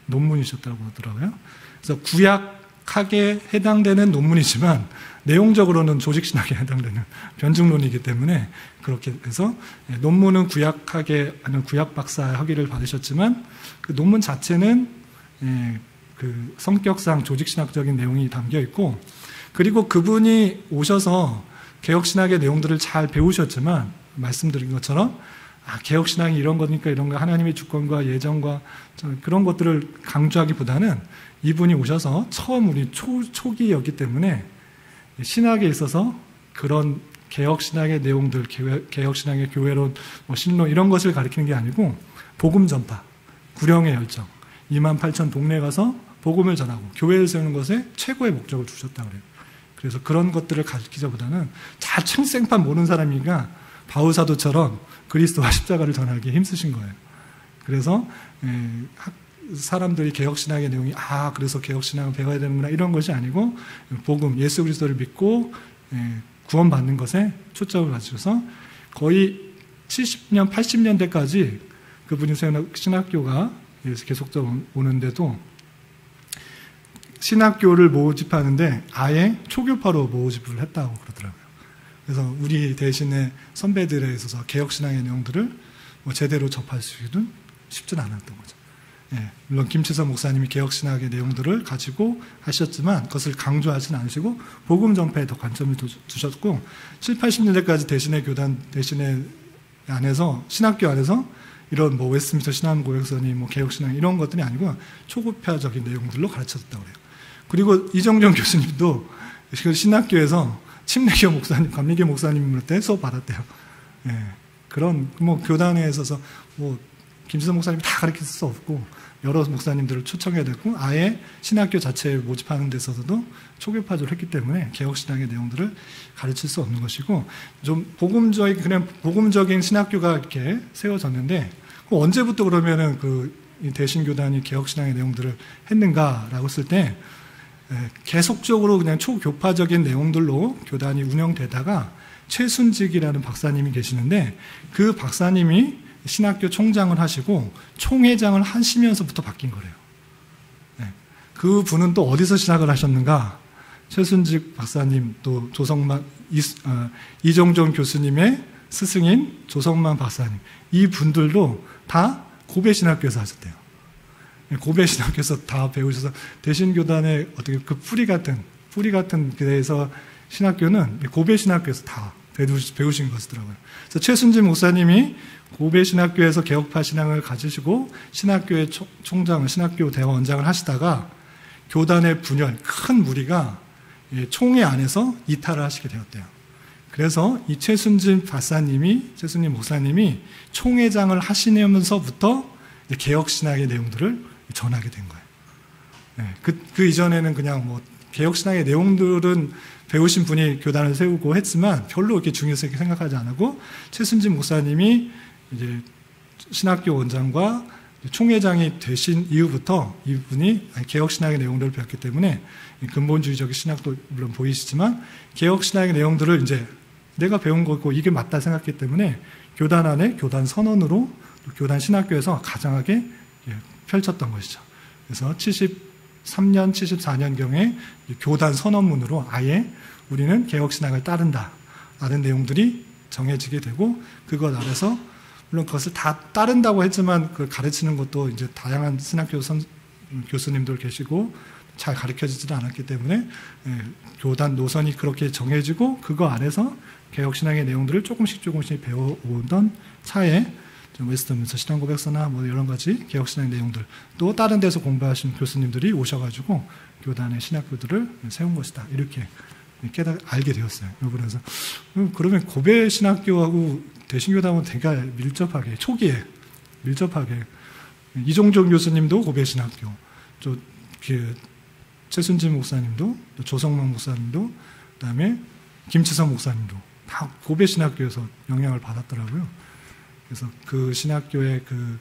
논문이셨다고 하더라고요. 그래서 구약학에 해당되는 논문이지만 내용적으로는 조직신학에 해당되는 변증론이기 때문에 그렇게 해서 논문은 구약학에 아니면 구약 박사 학위를 받으셨지만 그 논문 자체는 그 성격상 조직신학적인 내용이 담겨 있고 그리고 그분이 오셔서 개혁신학의 내용들을 잘 배우셨지만 말씀드린 것처럼 개혁신학이 이런 거니까 이런 거 하나님의 주권과 예정과 그런 것들을 강조하기보다는 이분이 오셔서 처음 우리 초기였기 때문에 신학에 있어서 그런 개혁신학의 내용들, 개혁신학의 교회론, 신론 이런 것을 가리키는 게 아니고 복음 전파, 구령의 열정, 28,000 동네에 가서 복음을 전하고 교회를 세우는 것에 최고의 목적을 두셨다고 그래요. 그래서 그런 것들을 가르치자보다는 잘 생판 모르는 사람이니까 바울사도처럼 그리스도와 십자가를 전하기에 힘쓰신 거예요. 그래서 사람들이 개혁신학의 내용이 그래서 개혁신학을 배워야 되는구나 이런 것이 아니고 복음, 예수 그리스도를 믿고 구원받는 것에 초점을 맞추셔서 거의 70년, 80년대까지 그분이 세운 신학교가 계속적으로 오는데도 신학교를 모집하는데 아예 초교파로 모집을 했다고 그러더라고요. 그래서 우리 대신에 선배들에 있어서 개혁신학의 내용들을 제대로 접할 수는 쉽진 않았던 거죠. 물론 김치선 목사님이 개혁신학의 내용들을 가지고 하셨지만 그것을 강조하지는 않으시고 복음 전파에 더 관점을 두셨고 7, 80년대까지 대신의 교단, 대신의 안에서 신학교 안에서 이런 웨스트민스터 신학고역선이 개혁신학 이런 것들이 아니고 초급파적인 내용들로 가르쳤다고 그래요. 그리고 이정정 교수님도 신학교에서 침례교 목사님, 감리교 목사님한테 수업 받았대요. 그런 교단에 있어서 김수선 목사님이 다 가르칠 수 없고 여러 목사님들을 초청해야 되고 아예 신학교 자체에 모집하는 데 있어서도 초교파적으로 했기 때문에 개혁신학의 내용들을 가르칠 수 없는 것이고 좀 복음적인 신학교가 이렇게 세워졌는데 언제부터 그러면은 대신교단이 개혁신학의 내용들을 했는가라고 했을 때 계속적으로 그냥 초교파적인 내용들로 교단이 운영되다가 최순직이라는 박사님이 계시는데 그 박사님이 신학교 총장을 하시고 총회장을 하시면서부터 바뀐 거래요. 그 분은 또 어디서 시작을 하셨는가? 최순직 박사님 또 이정종 교수님의 스승인 조성만 박사님 이 분들도 다 고베 신학교에서 하셨대요. 고베 신학교에서 다 배우셔서 대신교단의 어떻게 그 뿌리 같은 데에서 신학교는 고베 신학교에서 다 배우신 것이더라고요. 그래서 최순진 목사님이 고베 신학교에서 개혁파 신앙을 가지시고 신학교의 총장을, 신학교 대원장을 하시다가 교단의 분열, 큰 무리가 총회 안에서 이탈을 하시게 되었대요. 그래서 이 최순진 목사님이 총회장을 하시면서부터 개혁신학의 내용들을 전하게 된 거예요. 그 이전에는 그냥 개혁신학의 내용들은 배우신 분이 교단을 세우고 했지만 별로 이렇게 중요하게 생각하지 않고 최순진 목사님이 이제 신학교 원장과 총회장이 되신 이후부터 이분이 개혁신학의 내용들을 배웠기 때문에 근본주의적인 신학도 물론 보이시지만 개혁신학의 내용들을 이제 내가 배운 거고 이게 맞다 생각했기 때문에 교단 안에 교단 선언으로 교단 신학교에서 가장하게 펼쳤던 것이죠. 그래서 73년, 74년경에 교단 선언문으로 아예 우리는 개혁신학을 따른다라는 내용들이 정해지게 되고 그것 아래서 물론 그것을 다 따른다고 했지만 그걸 가르치는 것도 이제 다양한 신학교 교수님들 계시고 잘 가르쳐지지도 않았기 때문에 교단 노선이 그렇게 정해지고 그거 안에서 개혁신학의 내용들을 조금씩 배워오던 차에 웨스트민스터 신앙고백서나 여러 가지 개혁신학의 내용들 또 다른 데서 공부하신 교수님들이 오셔가지고 교단의 신학교들을 세운 것이다 이렇게 알게 되었어요. 그래서 그러면 고베 신학교하고 대신교단은 되게 밀접하게 초기에 밀접하게. 이종종 교수님도 고배신학교, 최순진 목사님도, 또 조성만 목사님도, 그다음에 김치성 목사님도 다 고배신학교에서 영향을 받았더라고요. 그래서 그 신학교의 그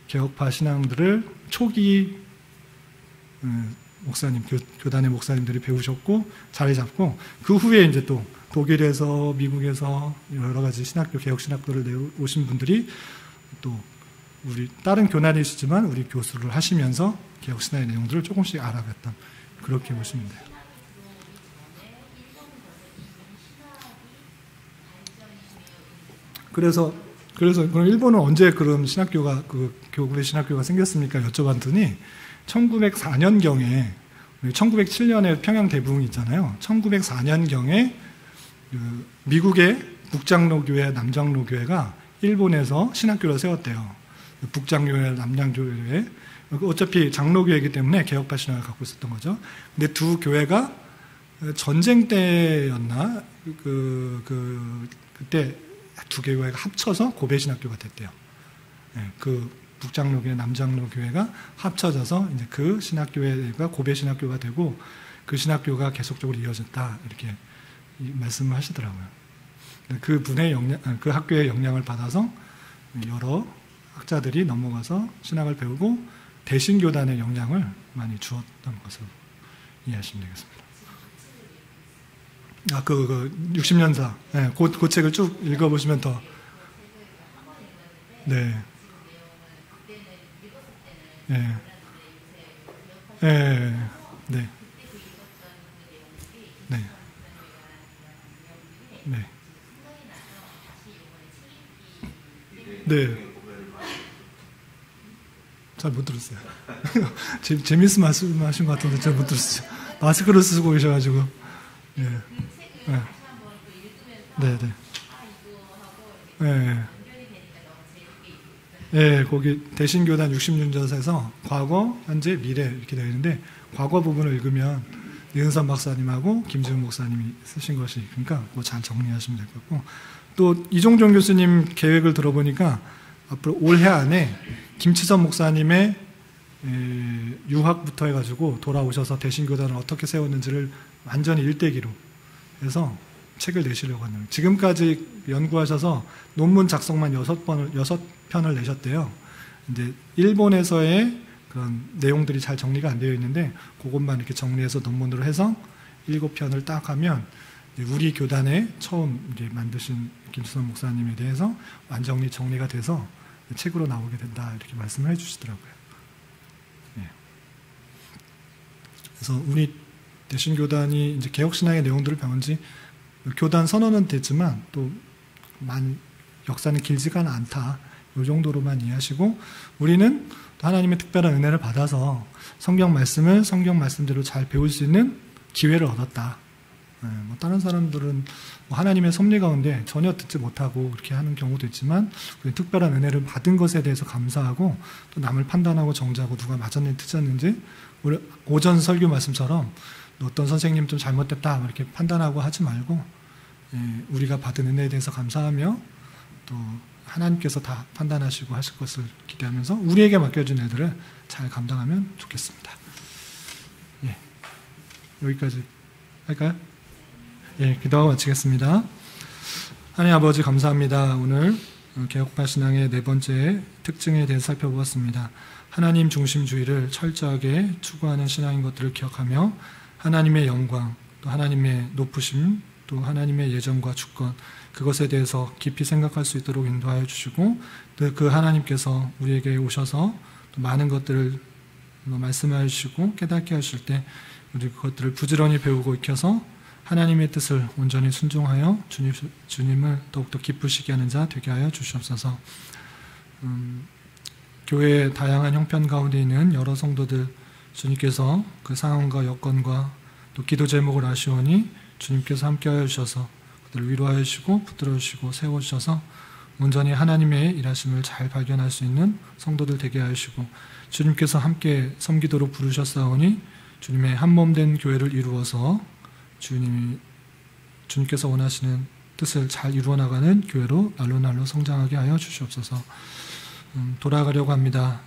개혁파 신앙들을 초기 목사님, 교단의 목사님들이 배우셨고 자리 잡고, 그 후에 이제 또 독일에서, 미국에서 여러 가지 신학교, 개혁 신학교를 내오신 분들이 또 우리 다른 교단이시지만 우리 교수를 하시면서 개혁 신학의 내용들을 조금씩 알아갔던, 그렇게 보시면 돼요. 그래서 그럼 일본은 언제 그런 신학교가, 그 교구의 신학교가 생겼습니까? 여쭤봤더니 1904년경에, 1907년에 평양 대부흥이 있잖아요. 1904년경에 그 미국의 북장로교회, 남장로교회가 일본에서 신학교를 세웠대요. 북장교회, 남장교회. 어차피 장로교회이기 때문에 개혁파 신학을 갖고 있었던 거죠. 근데 두 교회가 전쟁 때였나? 그때 두 교회가 합쳐서 고배신학교가 됐대요. 그 북장로교회, 남장로교회가 합쳐져서 이제 그 신학교회가 고배신학교가 되고, 그 신학교가 계속적으로 이어졌다, 이렇게 말씀을 하시더라고요. 그 분의 그 학교의 영향을 받아서 여러 학자들이 넘어가서 신학을 배우고 대신교단의 영향을 많이 주었던 것으로 이해하시면 되겠습니다. 60년사. 네, 그 책을 쭉 읽어보시면 더. 네. 네. 네. 네. 네. 네. 네. 잘 못 들었어요. 재밌어 말씀하신 것 같은데 잘 못 들었어요. 마스크를 쓰고 계셔가지고. 네. 네. 네. 네. 네. 거기 대신교단 60년전에서 과거, 현재, 미래 이렇게 되어 있는데, 과거 부분을 읽으면 이은선 박사님하고 김지훈 목사님이 쓰신 것이, 그러니까 그거 잘 정리하시면 될 것 같고, 또 이종종 교수님 계획을 들어보니까 앞으로 올해 안에 김치선 목사님의 유학부터 해가지고 돌아오셔서 대신교단을 어떻게 세웠는지를 완전히 일대기로 해서 책을 내시려고 하는, 지금까지 연구하셔서 논문 작성만 6편을 내셨대요. 이제 일본에서의 그런 내용들이 잘 정리가 안 되어 있는데, 그것만 이렇게 정리해서 논문으로 해서 7편을 딱 하면 우리 교단에 처음 이제 만드신 김수선 목사님에 대해서 완전히 정리가 돼서 책으로 나오게 된다, 이렇게 말씀을 해주시더라고요. 네. 그래서 우리 대신교단이 이제 개혁신앙의 내용들을 배운 지, 교단 선언은 됐지만 또 역사는 길지가 않다, 이 정도로만 이해하시고, 우리는 하나님의 특별한 은혜를 받아서 성경 말씀을 성경 말씀대로 잘 배울 수 있는 기회를 얻었다. 다른 사람들은 하나님의 섭리 가운데 전혀 듣지 못하고 그렇게 하는 경우도 있지만, 특별한 은혜를 받은 것에 대해서 감사하고, 또 남을 판단하고 정죄하고 누가 맞았는지 틀렸는지, 우리 오전 설교 말씀처럼 어떤 선생님 좀 잘못됐다 이렇게 판단하고 하지 말고, 우리가 받은 은혜에 대해서 감사하며 또 하나님께서 다 판단하시고 하실 것을 기대하면서 우리에게 맡겨준 애들을 잘 감당하면 좋겠습니다. 예, 여기까지 할까요? 예, 기도하고 마치겠습니다. 하나님 아버지, 감사합니다. 오늘 개혁파 신앙의 4번째 특징에 대해서 살펴보았습니다. 하나님 중심주의를 철저하게 추구하는 신앙인 것들을 기억하며, 하나님의 영광, 또 하나님의 높으심, 또 하나님의 예정과 주권, 그것에 대해서 깊이 생각할 수 있도록 인도하여 주시고, 또 그 하나님께서 우리에게 오셔서 또 많은 것들을 말씀하여 주시고 깨닫게 하실 때 우리 그것들을 부지런히 배우고 익혀서 하나님의 뜻을 온전히 순종하여 주님을 더욱더 기쁘시게 하는 자 되게 하여 주시옵소서. 교회의 다양한 형편 가운데 있는 여러 성도들, 주님께서 그 상황과 여건과 또 기도 제목을 아시오니 주님께서 함께하여 주셔서 그들을 위로하여 주시고 붙들어 주시고 세워주셔서 온전히 하나님의 일하심을 잘 발견할 수 있는 성도들 되게 하여 주시고, 주님께서 함께 섬기도록 부르셨사오니 주님의 한몸된 교회를 이루어서 주님께서 원하시는 뜻을 잘 이루어 나가는 교회로 날로 날로 성장하게 하여 주시옵소서. 돌아가려고 합니다.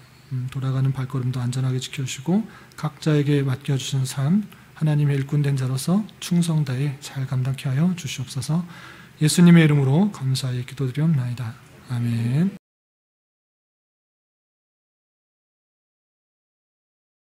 돌아가는 발걸음도 안전하게 지켜주시고 각자에게 맡겨주신 삶 하나님의 일꾼된 자로서 충성 다해 잘 감당케 하여 주시옵소서. 예수님의 이름으로 감사히 기도드리옵나이다. 아멘.